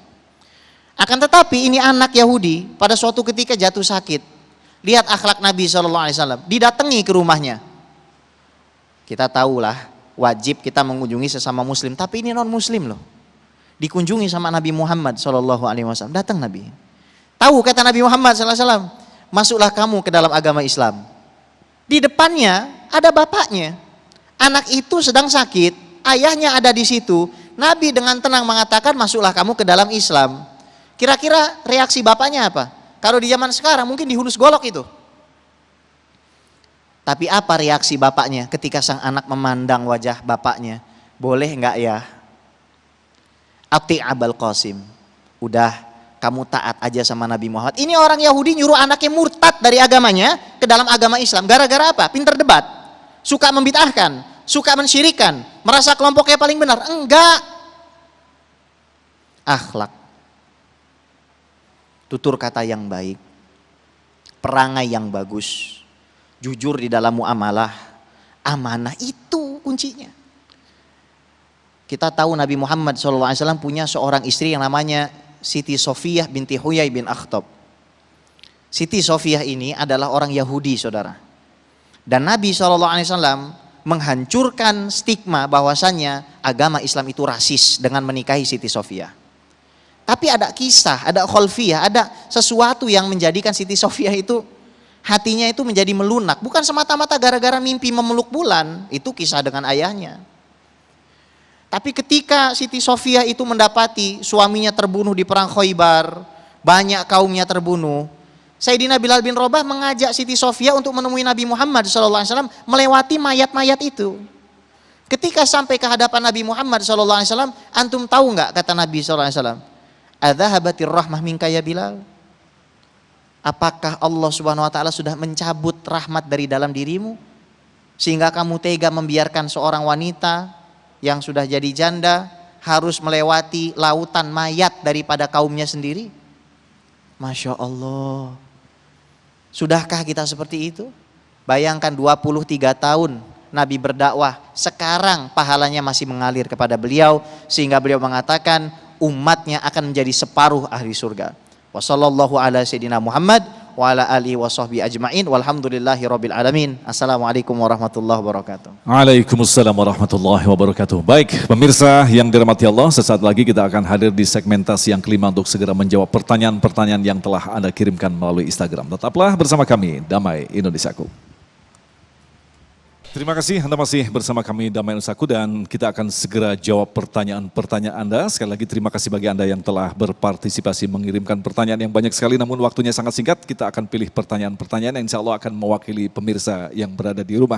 Akan tetapi ini anak Yahudi pada suatu ketika jatuh sakit. Lihat akhlak Nabi SAW. Didatangi ke rumahnya. Kita tahulah wajib kita mengunjungi sesama muslim. Tapi ini non muslim loh. Dikunjungi sama Nabi Muhammad SAW. Datang Nabi. Tahu kata Nabi Muhammad SAW. Masuklah kamu ke dalam agama Islam. Di depannya ada bapaknya. Anak itu sedang sakit. Ayahnya ada di situ. Nabi dengan tenang mengatakan, masuklah kamu ke dalam Islam. Kira-kira reaksi bapaknya apa? Kalau di zaman sekarang mungkin dihunus golok itu. Tapi apa reaksi bapaknya ketika sang anak memandang wajah bapaknya? Boleh enggak ya? Ati Abul Qasim. Udah, kamu taat aja sama Nabi Muhammad. Ini orang Yahudi nyuruh anaknya murtad dari agamanya ke dalam agama Islam. Gara-gara apa? Pinter debat. Suka membid'ahkan, suka mensyirikan, merasa kelompoknya paling benar. Enggak. Akhlak. Tutur kata yang baik. Perangai yang bagus. Jujur di dalam muamalah. Amanah, itu kuncinya. Kita tahu Nabi Muhammad SAW punya seorang istri yang namanya Siti Sofiyah binti Huyai bin Akhtab. Siti Sofiyah ini adalah orang Yahudi, saudara. Dan Nabi SAW menghancurkan stigma bahwasannya agama Islam itu rasis dengan menikahi Siti Sofiyah. Tapi ada kisah, ada kholfiyah, ada sesuatu yang menjadikan Siti Sofiyah itu hatinya itu menjadi melunak. Bukan semata-mata gara-gara mimpi memeluk bulan, itu kisah dengan ayahnya. Tapi ketika Siti Sofiyah itu mendapati suaminya terbunuh di perang Khaybar, banyak kaumnya terbunuh, Sayyidina Bilal bin Rabah mengajak Siti Sofiyah untuk menemui Nabi Muhammad SAW melewati mayat-mayat itu. Ketika sampai ke hadapan Nabi Muhammad SAW, antum tahu nggak kata Nabi SAW? Adzahabatir rahmah minka ya Bilal? Apakah Allah Subhanahu wa taala sudah mencabut rahmat dari dalam dirimu sehingga kamu tega membiarkan seorang wanita yang sudah jadi janda harus melewati lautan mayat daripada kaumnya sendiri? Masya Allah. Sudahkah kita seperti itu? Bayangkan 23 tahun Nabi berdakwah, sekarang pahalanya masih mengalir kepada beliau sehingga beliau mengatakan umatnya akan menjadi separuh ahli surga. Wassallallahu ala sayyidina Muhammad wa ala alihi wa sahbihi ajma'in walhamdulillahi rabbil alamin. Assalamualaikum warahmatullahi wabarakatuh. Waalaikumsalam warahmatullahi wabarakatuh. Baik, pemirsa yang dirahmati Allah, sesaat lagi kita akan hadir di segmentasi yang kelima untuk segera menjawab pertanyaan-pertanyaan yang telah Anda kirimkan melalui Instagram. Tetaplah bersama kami, Damai Indonesiaku. Terima kasih Anda masih bersama kami Damai Indonesiaku dan kita akan segera jawab pertanyaan-pertanyaan Anda. Sekali lagi terima kasih bagi Anda yang telah berpartisipasi mengirimkan pertanyaan yang banyak sekali, namun waktunya sangat singkat. Kita akan pilih pertanyaan-pertanyaan yang insya Allah akan mewakili pemirsa yang berada di rumah.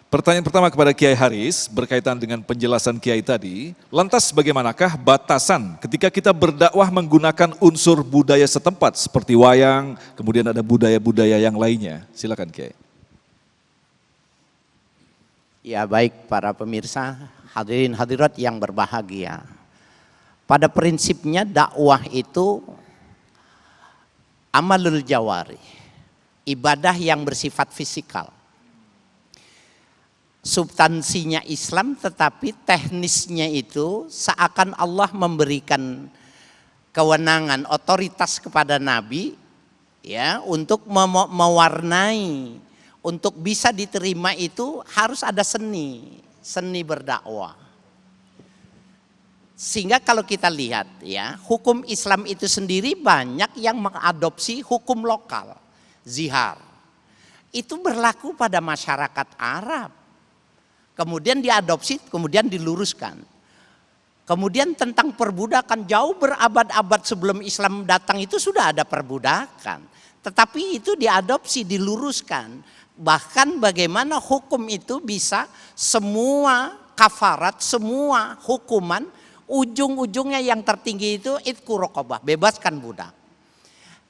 Pertanyaan pertama kepada Kiai Haris berkaitan dengan penjelasan Kiai tadi. Lantas bagaimanakah batasan ketika kita berdakwah menggunakan unsur budaya setempat seperti wayang, kemudian ada budaya-budaya yang lainnya. Silakan Kiai. Ya baik para pemirsa, hadirin hadirat yang berbahagia. Pada prinsipnya dakwah itu amalul jawari, ibadah yang bersifat fisikal. Substansinya Islam tetapi teknisnya itu seakan Allah memberikan kewenangan, otoritas kepada Nabi ya untuk mewarnai. Untuk bisa diterima itu harus ada seni berdakwah. Sehingga kalau kita lihat ya, hukum Islam itu sendiri banyak yang mengadopsi hukum lokal, zihar. Itu berlaku pada masyarakat Arab. Kemudian diadopsi, kemudian diluruskan. Kemudian tentang perbudakan jauh berabad-abad sebelum Islam datang itu sudah ada perbudakan. Tetapi itu diadopsi, diluruskan. Bahkan bagaimana hukum itu bisa semua kafarat, semua hukuman, ujung-ujungnya yang tertinggi itu itqu raqabah, bebaskan budak.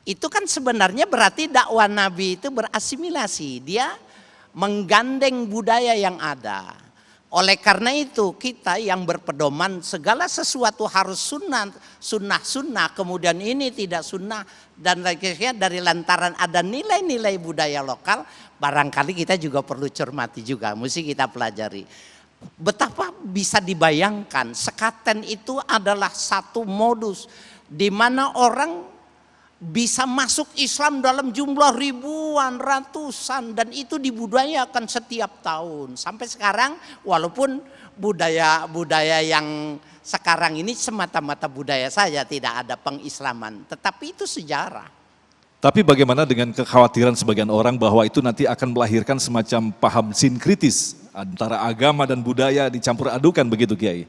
Itu kan sebenarnya berarti dakwah Nabi itu berasimilasi, dia menggandeng budaya yang ada. Oleh karena itu kita yang berpedoman segala sesuatu harus sunnah, kemudian ini tidak sunnah dan lainnya dari lantaran ada nilai-nilai budaya lokal, barangkali kita juga perlu cermati juga, mesti kita pelajari. Betapa bisa dibayangkan sekaten itu adalah satu modus di mana orang bisa masuk Islam dalam jumlah ribuan, ratusan, dan itu dibudayakan setiap tahun. Sampai sekarang walaupun budaya yang sekarang ini semata-mata budaya saja, tidak ada pengislaman, tetapi itu sejarah. Tapi bagaimana dengan kekhawatiran sebagian orang bahwa itu nanti akan melahirkan semacam paham sinkritis antara agama dan budaya dicampur adukan begitu Kiai?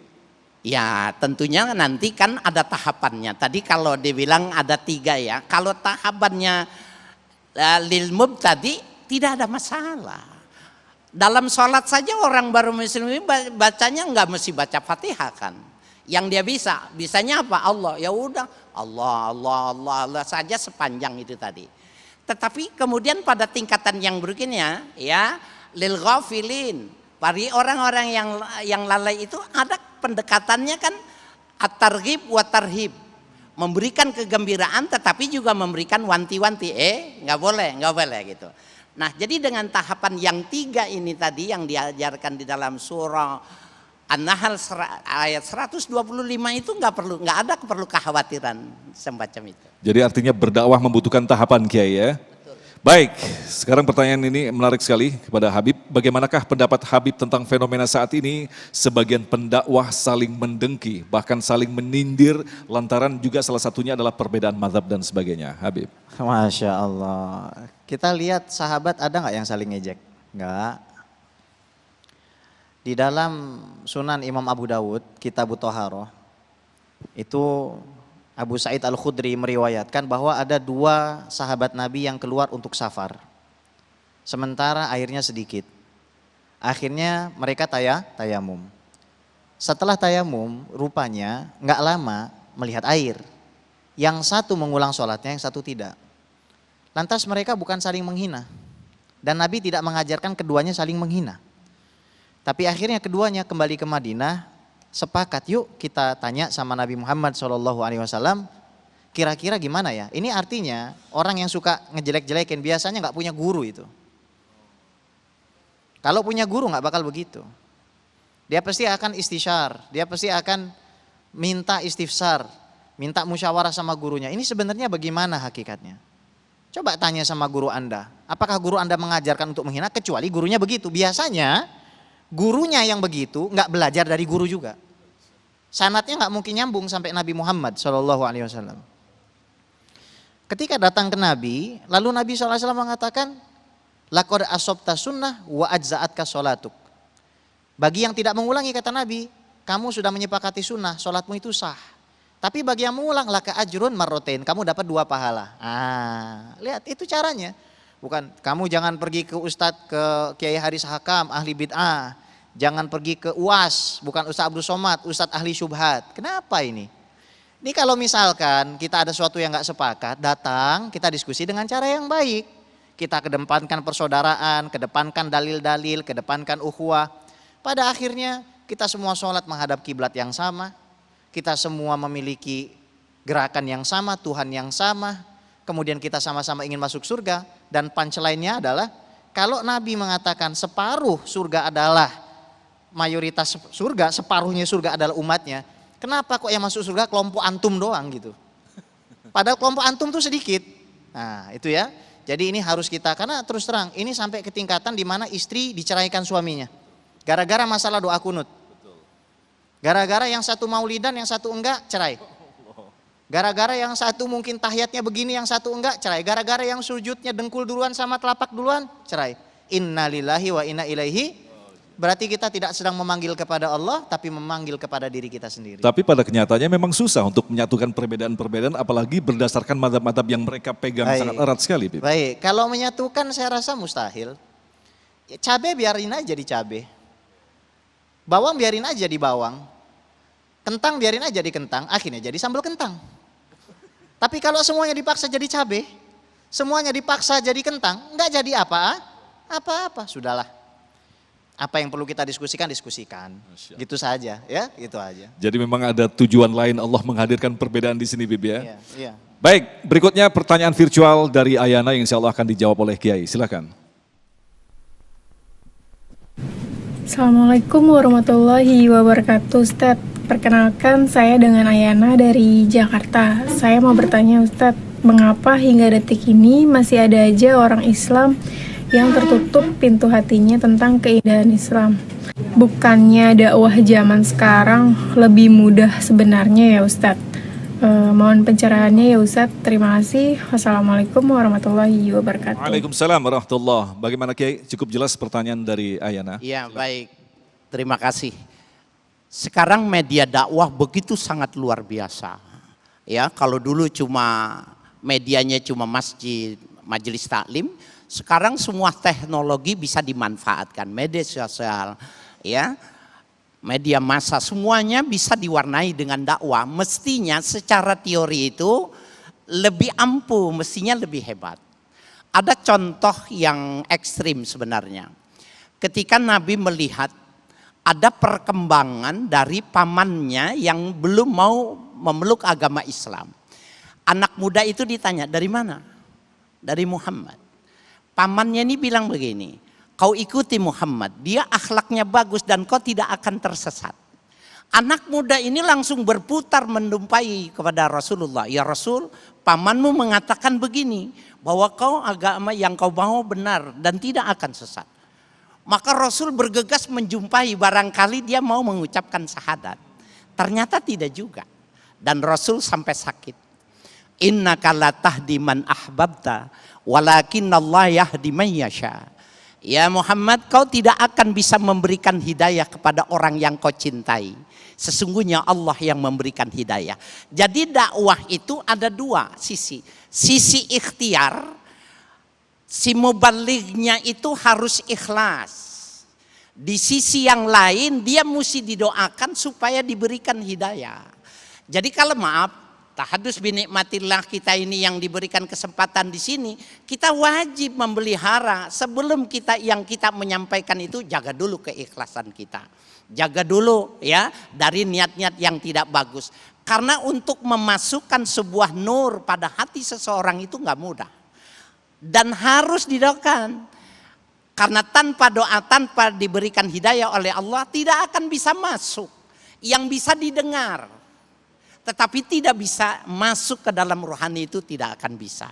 Ya tentunya nanti kan ada tahapannya. Tadi kalau dibilang ada 3 ya. Kalau tahapannya lil mubtadi tidak ada masalah. Dalam sholat saja orang baru muslim bacanya nggak mesti baca Fatihah kan. Yang dia bisanya apa? Allah. Ya udah Allah saja sepanjang itu tadi. Tetapi kemudian pada tingkatan yang berikutnya ya lil ghafilin. Bagi orang-orang yang lalai itu ada pendekatannya kan at-targhib wa tarhib, memberikan kegembiraan tetapi juga memberikan wanti-wanti, nggak boleh gitu. Nah jadi dengan tahapan yang 3 ini tadi yang diajarkan di dalam surah An-Nahl ayat 125 itu nggak ada kekhawatiran semacam itu. Jadi artinya berdakwah membutuhkan tahapan Kiai ya? Baik, sekarang pertanyaan ini menarik sekali kepada Habib. Bagaimanakah pendapat Habib tentang fenomena saat ini? Sebagian pendakwah saling mendengki, bahkan saling menindir, lantaran juga salah satunya adalah perbedaan mazhab dan sebagainya. Habib. Masya Allah. Kita lihat sahabat ada nggak yang saling ngejek? Nggak. Di dalam Sunan Imam Abu Dawud, Kitab Thaharah, itu Abu Sa'id Al-Khudri meriwayatkan bahwa ada 2 sahabat Nabi yang keluar untuk safar. Sementara airnya sedikit. Akhirnya mereka tayamum. Setelah tayamum, rupanya nggak lama melihat air. Yang satu mengulang sholatnya, yang satu tidak. Lantas mereka bukan saling menghina. Dan Nabi tidak mengajarkan keduanya saling menghina. Tapi akhirnya keduanya kembali ke Madinah, sepakat yuk kita tanya sama Nabi Muhammad SAW, kira-kira gimana ya? Ini artinya orang yang suka ngejelek-jelekin biasanya nggak punya guru itu. Kalau punya guru nggak bakal begitu. Dia pasti akan istisyar, dia pasti akan minta istifsar, minta musyawarah sama gurunya. Ini sebenarnya bagaimana hakikatnya? Coba tanya sama guru Anda. Apakah guru Anda mengajarkan untuk menghina? Kecuali gurunya begitu. Biasanya gurunya yang begitu nggak belajar dari guru juga. Sanadnya nggak mungkin nyambung sampai Nabi Muhammad SAW. Ketika datang ke Nabi, lalu Nabi SAW mengatakan, laqad asabta sunnah wa ajza'atka sholatuk. Bagi yang tidak mengulangi, kata Nabi, kamu sudah menyepakati sunnah, sholatmu itu sah. Tapi bagi yang mengulang, laka ajrun marrotain, kamu dapat 2 pahala. Lihat itu caranya. Bukan, kamu jangan pergi ke Ustadz, ke Kiai Haris Hakam, ahli bid'ah. Jangan pergi ke UAS, bukan Ustadz Abdul Somad, Ustadz ahli syubhat. Kenapa ini? Ini kalau misalkan kita ada sesuatu yang gak sepakat, datang, kita diskusi dengan cara yang baik. Kita kedepankan persaudaraan, kedepankan dalil-dalil, kedepankan ukhuwah. Pada akhirnya kita semua sholat menghadap kiblat yang sama. Kita semua memiliki gerakan yang sama, Tuhan yang sama. Kemudian kita sama-sama ingin masuk surga. Dan punchline-nya adalah, kalau Nabi mengatakan separuh surga adalah mayoritas surga, separuhnya surga adalah umatnya. Kenapa kok yang masuk surga kelompok antum doang gitu? Padahal kelompok antum tuh sedikit. Nah itu ya. Jadi ini harus kita, karena terus terang, ini sampai ke tingkatan di mana istri diceraikan suaminya. Gara-gara masalah doa kunut. Gara-gara yang satu maulidan, yang satu enggak, cerai. Gara-gara yang satu mungkin tahiyatnya begini, yang satu enggak, cerai. Gara-gara yang sujudnya dengkul duluan sama telapak duluan, cerai. Inna lillahi wa inna ilaihi. Berarti kita tidak sedang memanggil kepada Allah, tapi memanggil kepada diri kita sendiri. Tapi pada kenyataannya memang susah untuk menyatukan perbedaan-perbedaan, apalagi berdasarkan madhab-madhab yang mereka pegang sangat erat sekali. Bib. Baik, kalau menyatukan saya rasa mustahil. Cabai biarin aja di cabai. Bawang biarin aja di bawang. Kentang biarin aja di kentang, akhirnya jadi sambal kentang. Tapi kalau semuanya dipaksa jadi cabai, semuanya dipaksa jadi kentang, enggak jadi apa-apa, sudahlah. Apa yang perlu kita diskusikan, diskusikan. Gitu saja, ya, gitu aja. Jadi memang ada tujuan lain Allah menghadirkan perbedaan di sini, Bib ya. Iya. Baik, berikutnya pertanyaan virtual dari Ayana yang insya Allah akan dijawab oleh Kiai. Silakan. Assalamualaikum warahmatullahi wabarakatuh, Ustadz. Perkenalkan, saya dengan Ayana dari Jakarta. Saya mau bertanya, Ustadz, mengapa hingga detik ini masih ada aja orang Islam yang tertutup pintu hatinya tentang keindahan Islam? Bukannya dakwah zaman sekarang lebih mudah sebenarnya ya, Ustadz? Mohon pencerahannya ya, Ustadz. Terima kasih. Wassalamualaikum warahmatullahi wabarakatuh. Waalaikumsalam warahmatullahi. Bagaimana Kiai? Cukup jelas pertanyaan dari Ayana? Iya, baik. Terima kasih. Sekarang media dakwah begitu sangat luar biasa. Ya, kalau dulu cuma medianya cuma masjid, majelis taklim, sekarang semua teknologi bisa dimanfaatkan, media sosial, ya. Media massa semuanya bisa diwarnai dengan dakwah. Mestinya secara teori itu lebih ampuh, mestinya lebih hebat. Ada contoh yang ekstrim sebenarnya. Ketika Nabi melihat ada perkembangan dari pamannya yang belum mau memeluk agama Islam. Anak muda itu ditanya, dari mana? Dari Muhammad. Pamannya ini bilang begini, kau ikuti Muhammad, dia akhlaknya bagus dan kau tidak akan tersesat. Anak muda ini langsung berputar menumpai kepada Rasulullah. Ya Rasul, pamanmu mengatakan begini, bahwa kau agama yang kau mau benar dan tidak akan sesat. Maka Rasul bergegas menjumpai, barangkali dia mau mengucapkan syahadat. Ternyata tidak juga. Dan Rasul sampai sakit. Innaka la tahdi man ahbabta, walakinnallaha yahdi man yasha. Ya Muhammad, kau tidak akan bisa memberikan hidayah kepada orang yang kau cintai. Sesungguhnya Allah yang memberikan hidayah. Jadi dakwah itu ada dua sisi. Sisi ikhtiar, si mubalignya itu harus ikhlas. Di sisi yang lain dia mesti didoakan supaya diberikan hidayah. Jadi kalau maaf, tahadus binikmatillah kita ini yang diberikan kesempatan di sini, kita wajib memelihara sebelum kita menyampaikan itu, jaga dulu keikhlasan kita. Jaga dulu ya dari niat-niat yang tidak bagus. Karena untuk memasukkan sebuah nur pada hati seseorang itu nggak mudah. Dan harus didoakan. Karena tanpa doa, tanpa diberikan hidayah oleh Allah, tidak akan bisa masuk. Yang bisa didengar. Tetapi tidak bisa masuk ke dalam rohani itu, tidak akan bisa.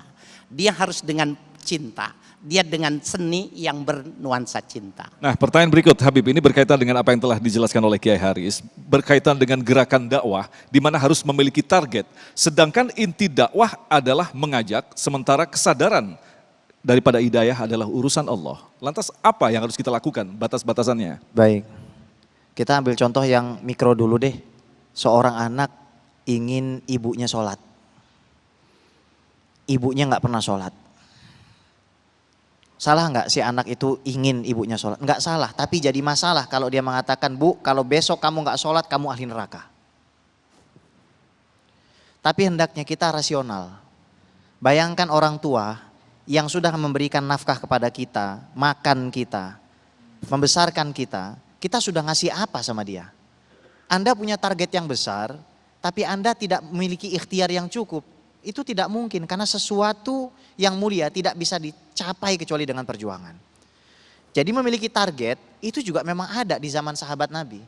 Dia harus dengan cinta. Dia dengan seni yang bernuansa cinta. Nah, pertanyaan berikut Habib, ini berkaitan dengan apa yang telah dijelaskan oleh Kiai Haris, berkaitan dengan gerakan dakwah di mana harus memiliki target. Sedangkan inti dakwah adalah mengajak, sementara kesadaran daripada hidayah adalah urusan Allah. Lantas apa yang harus kita lakukan, batas-batasannya? Baik, kita ambil contoh yang mikro dulu deh. Seorang anak ingin ibunya sholat. Ibunya nggak pernah sholat. Salah nggak si anak itu ingin ibunya sholat? Nggak salah, tapi jadi masalah kalau dia mengatakan, Bu, kalau besok kamu nggak sholat, kamu ahli neraka. Tapi hendaknya kita rasional. Bayangkan orang tua yang sudah memberikan nafkah kepada kita, makan kita, membesarkan kita sudah ngasih apa sama dia? Anda punya target yang besar, tapi Anda tidak memiliki ikhtiar yang cukup. Itu tidak mungkin karena sesuatu yang mulia tidak bisa dicapai kecuali dengan perjuangan. Jadi memiliki target itu juga memang ada di zaman sahabat Nabi.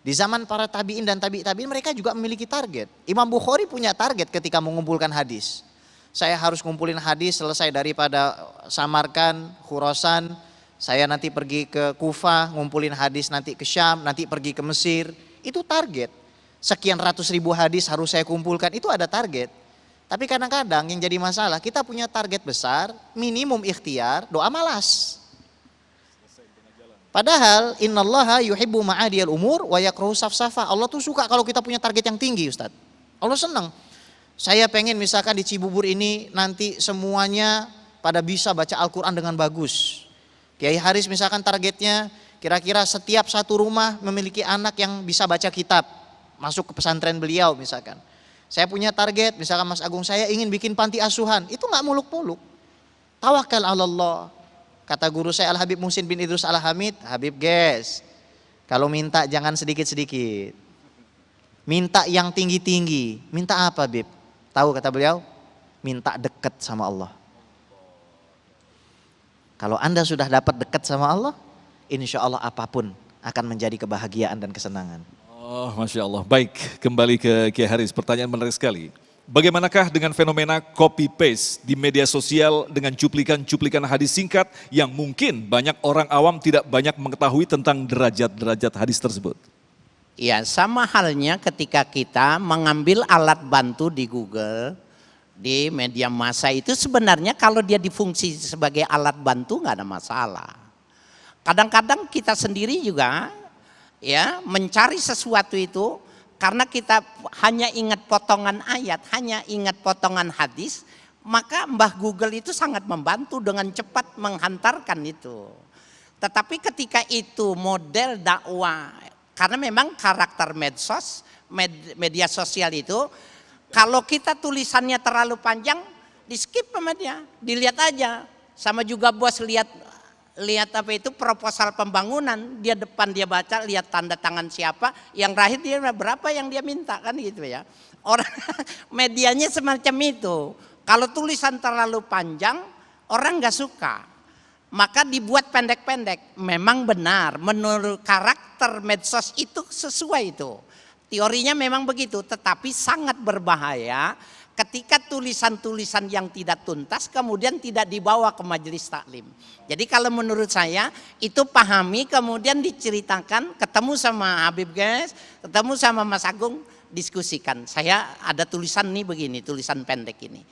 Di zaman para tabi'in dan tabi'in mereka juga memiliki target. Imam Bukhari punya target ketika mengumpulkan hadis. Saya harus ngumpulin hadis selesai daripada Samarkand, Khurasan. Saya nanti pergi ke Kufah, ngumpulin hadis nanti ke Syam, nanti pergi ke Mesir. Itu target. Sekian ratus ribu hadis harus saya kumpulkan, itu ada target. Tapi kadang-kadang yang jadi masalah, kita punya target besar, minimum ikhtiar, doa malas. Padahal innallaha yuhibbu ma'adiyal umur wa yakrahu safsafa. Allah tuh suka kalau kita punya target yang tinggi, Ustaz. Allah senang. Saya pengen misalkan di Cibubur ini nanti semuanya pada bisa baca Al-Quran dengan bagus. Kiai Haris misalkan targetnya kira-kira setiap satu rumah memiliki anak yang bisa baca kitab. Masuk ke pesantren beliau misalkan. Saya punya target, misalkan Mas Agung, saya ingin bikin panti asuhan. Itu nggak muluk-muluk. Tawakal Allah. Kata guru saya Al-Habib Muhsin bin Idrus Al-Hamid, Habib guys, kalau minta jangan sedikit-sedikit. Minta yang tinggi-tinggi. Minta apa, Bib? Tahu kata beliau? Minta dekat sama Allah. Kalau Anda sudah dapat dekat sama Allah, insya Allah apapun akan menjadi kebahagiaan dan kesenangan. Oh, Masya Allah. Baik, kembali ke Kiai Haris. Pertanyaan menarik sekali. Bagaimanakah dengan fenomena copy paste di media sosial dengan cuplikan-cuplikan hadis singkat yang mungkin banyak orang awam tidak banyak mengetahui tentang derajat-derajat hadis tersebut? Ya, sama halnya ketika kita mengambil alat bantu di Google, di media massa itu sebenarnya kalau dia difungsi sebagai alat bantu nggak ada masalah. Kadang-kadang kita sendiri juga ya mencari sesuatu itu karena kita hanya ingat potongan ayat, hanya ingat potongan hadis, maka Mbah Google itu sangat membantu dengan cepat menghantarkan itu. Tetapi ketika itu model dakwah, karena memang karakter medsos, media sosial itu, kalau kita tulisannya terlalu panjang, di skip sama dia, dilihat aja. Sama juga bos lihat apa itu proposal pembangunan, dia depan dia baca, lihat tanda tangan siapa, yang terakhir dia berapa yang dia minta, kan gitu ya. Orang medianya semacam itu. Kalau tulisan terlalu panjang, orang nggak suka. Maka dibuat pendek-pendek. Memang benar, menurut karakter medsos itu sesuai itu. Teorinya memang begitu, tetapi sangat berbahaya ketika tulisan-tulisan yang tidak tuntas kemudian tidak dibawa ke majelis taklim. Jadi kalau menurut saya itu pahami, kemudian diceritakan, ketemu sama Habib guys, ketemu sama Mas Agung, diskusikan. Saya ada tulisan nih begini, tulisan pendek ini.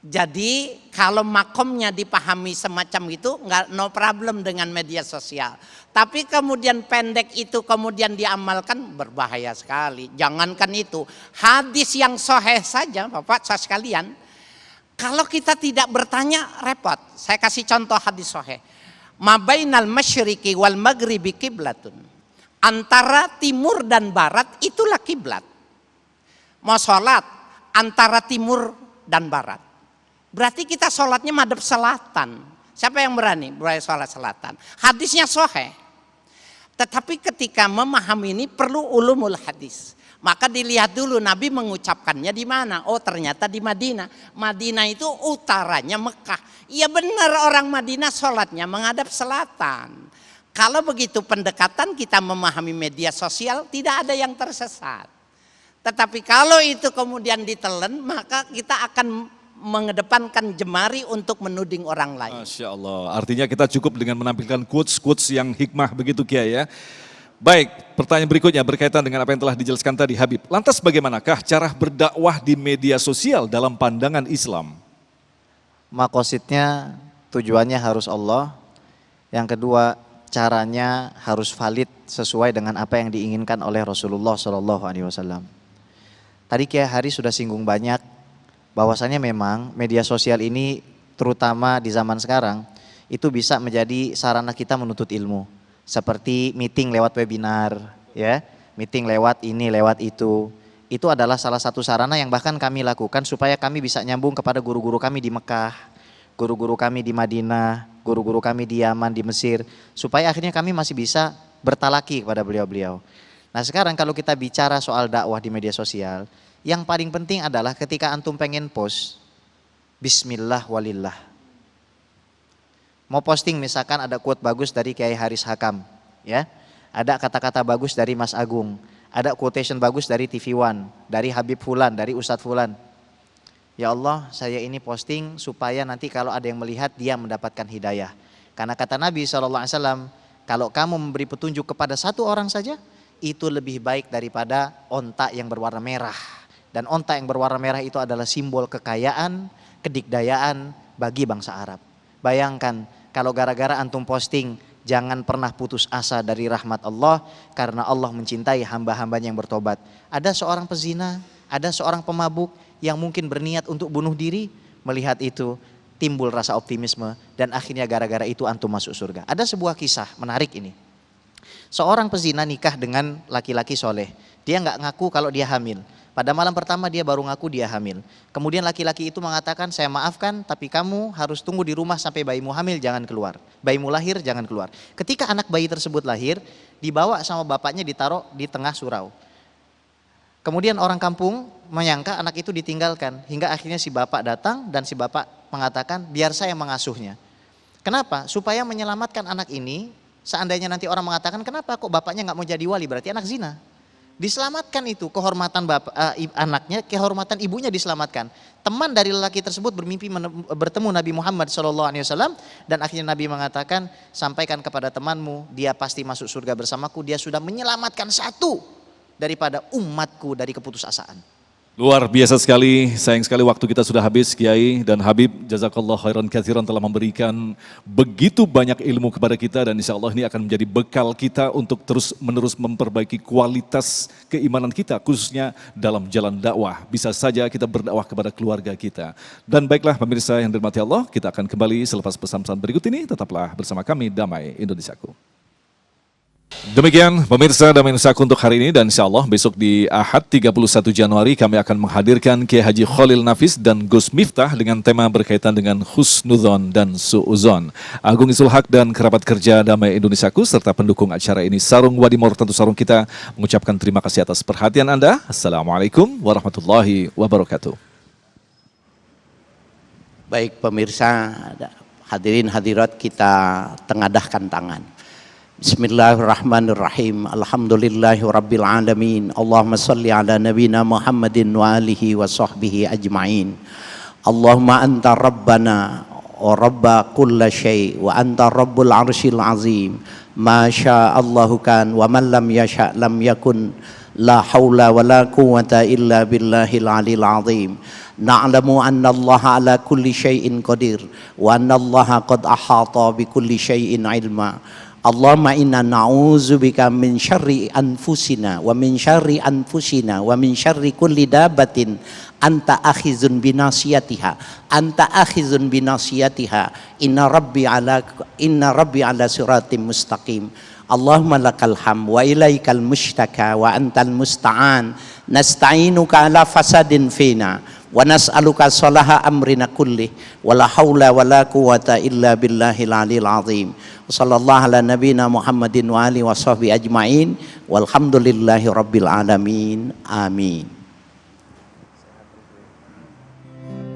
Jadi kalau makomnya dipahami semacam itu nggak, no problem dengan media sosial. Tapi kemudian pendek itu kemudian diamalkan, berbahaya sekali. Jangankan itu, hadis yang sahih saja Bapak saya sekalian, kalau kita tidak bertanya repot. Saya kasih contoh hadis sahih. Mabainal masyriqi wal maghribi kiblatun. Antara timur dan barat itulah kiblat. Mau sholat antara timur dan barat. Berarti kita sholatnya madhab selatan. Siapa yang berani sholat selatan? Hadisnya sahih. Tetapi ketika memahami ini perlu ulumul hadis. Maka dilihat dulu Nabi mengucapkannya di mana. Oh ternyata di Madinah. Madinah itu utaranya Mekah. Iya benar, orang Madinah sholatnya menghadap selatan. Kalau begitu pendekatan kita memahami media sosial, tidak ada yang tersesat. Tetapi kalau itu kemudian ditelan, maka kita akan mengedepankan jemari untuk menuding orang lain. Masya Allah, artinya kita cukup dengan menampilkan quotes-quotes yang hikmah begitu Kiai ya. Baik, pertanyaan berikutnya berkaitan dengan apa yang telah dijelaskan tadi Habib. Lantas bagaimanakah cara berdakwah di media sosial dalam pandangan Islam? Makosidnya tujuannya harus Allah. Yang kedua, caranya harus valid sesuai dengan apa yang diinginkan oleh Rasulullah SAW. Tadi Kiai Hari sudah singgung banyak bahwasanya memang media sosial ini terutama di zaman sekarang itu bisa menjadi sarana kita menuntut ilmu. Seperti meeting lewat webinar, ya, meeting lewat ini, lewat itu. Itu adalah salah satu sarana yang bahkan kami lakukan supaya kami bisa nyambung kepada guru-guru kami di Mekah, guru-guru kami di Madinah, guru-guru kami di Yaman, di Mesir, supaya akhirnya kami masih bisa bertalaki kepada beliau-beliau. Nah sekarang kalau kita bicara soal dakwah di media sosial, yang paling penting adalah ketika antum pengen post, bismillah walillah. Mau posting misalkan ada quote bagus dari Kiai Haris Hakam, ya, ada kata-kata bagus dari Mas Agung, ada quotation bagus dari TV One, dari Habib Fulan, dari Ustadz Fulan. Ya Allah, saya ini posting supaya nanti kalau ada yang melihat dia mendapatkan hidayah. Karena kata Nabi SAW, kalau kamu memberi petunjuk kepada satu orang saja, itu lebih baik daripada onta yang berwarna merah. Dan onta yang berwarna merah itu adalah simbol kekayaan, kedikdayaan bagi bangsa Arab. Bayangkan kalau gara-gara antum posting, jangan pernah putus asa dari rahmat Allah, karena Allah mencintai hamba-hambanya yang bertobat. Ada seorang pezina, ada seorang pemabuk yang mungkin berniat untuk bunuh diri, melihat itu timbul rasa optimisme dan akhirnya gara-gara itu antum masuk surga. Ada sebuah kisah menarik ini. Seorang pezina nikah dengan laki-laki soleh. Dia nggak ngaku kalau dia hamil. Pada malam pertama dia baru ngaku dia hamil. Kemudian laki-laki itu mengatakan, saya maafkan tapi kamu harus tunggu di rumah sampai bayimu hamil, jangan keluar. Bayimu lahir, jangan keluar. Ketika anak bayi tersebut lahir, dibawa sama bapaknya ditaruh di tengah surau. Kemudian orang kampung menyangka anak itu ditinggalkan. Hingga akhirnya si bapak datang dan si bapak mengatakan, biar saya mengasuhnya. Kenapa? Supaya menyelamatkan anak ini. Seandainya nanti orang mengatakan, kenapa kok bapaknya nggak mau jadi wali, berarti anak zina. Diselamatkan itu, kehormatan anaknya, kehormatan ibunya diselamatkan. Teman dari lelaki tersebut bermimpi bertemu Nabi Muhammad SAW dan akhirnya Nabi mengatakan, sampaikan kepada temanmu, dia pasti masuk surga bersamaku, dia sudah menyelamatkan satu daripada umatku dari keputusasaan. Luar biasa sekali, sayang sekali waktu kita sudah habis Kiai dan Habib. Jazakallah khairan katsiran telah memberikan begitu banyak ilmu kepada kita dan insya Allah ini akan menjadi bekal kita untuk terus menerus memperbaiki kualitas keimanan kita khususnya dalam jalan dakwah. Bisa saja kita berdakwah kepada keluarga kita. Dan baiklah pemirsa yang dirahmati Allah, kita akan kembali selepas pesan-pesan berikut ini. Tetaplah bersama kami, Damai Indonesiaku. Demikian pemirsa Damai Indonesiaku untuk hari ini dan insya Allah besok di Ahad 31 Januari kami akan menghadirkan Kiai Haji Khalil Nafis dan Gus Miftah dengan tema berkaitan dengan husnudzon dan suudzon. Agung Isul Haq dan kerabat kerja Damai Indonesiaku serta pendukung acara ini Sarung Wadimor tentu sarung kita mengucapkan terima kasih atas perhatian Anda. Assalamualaikum warahmatullahi wabarakatuh. Baik pemirsa, hadirin hadirat, kita tengadahkan tangan. Bismillahirrahmanirrahim. Alhamdulillahi rabbil alamin. Allahumma salli ala nabina Muhammadin wa alihi wa sahbihi ajma'in. Allahumma anta rabbana wa rabba kulla syai' wa anta rabbul arsyil azim. Ma sya'allahu kan wa man lam yasha' lam yakun. La hawla wa la quwwata illa billahil alil azim. Na'lamu anna Allah ala kulli syai'in qadir wa anna Allah qad ahata bi kulli syai'in ilma. Allahumma inna na'udzubika min syarri anfusina wa min syarri anfusina wa min syarri kulli dabatin anta akhizun binasiyatiha inna rabbi ala siratim mustaqim. Allahumma lakal ham wa ilaikal mushtaka wa antal musta'an nasta'inuka ala fasadin fina wa nas'aluka salaha amrina kullih wa la hawla wa la quwwata illa billahil alil azim. Sallallahu ala nabina Muhammadin wa alihi wa sahbihi ajma'in walhamdulillahi rabbil alamin. Amin.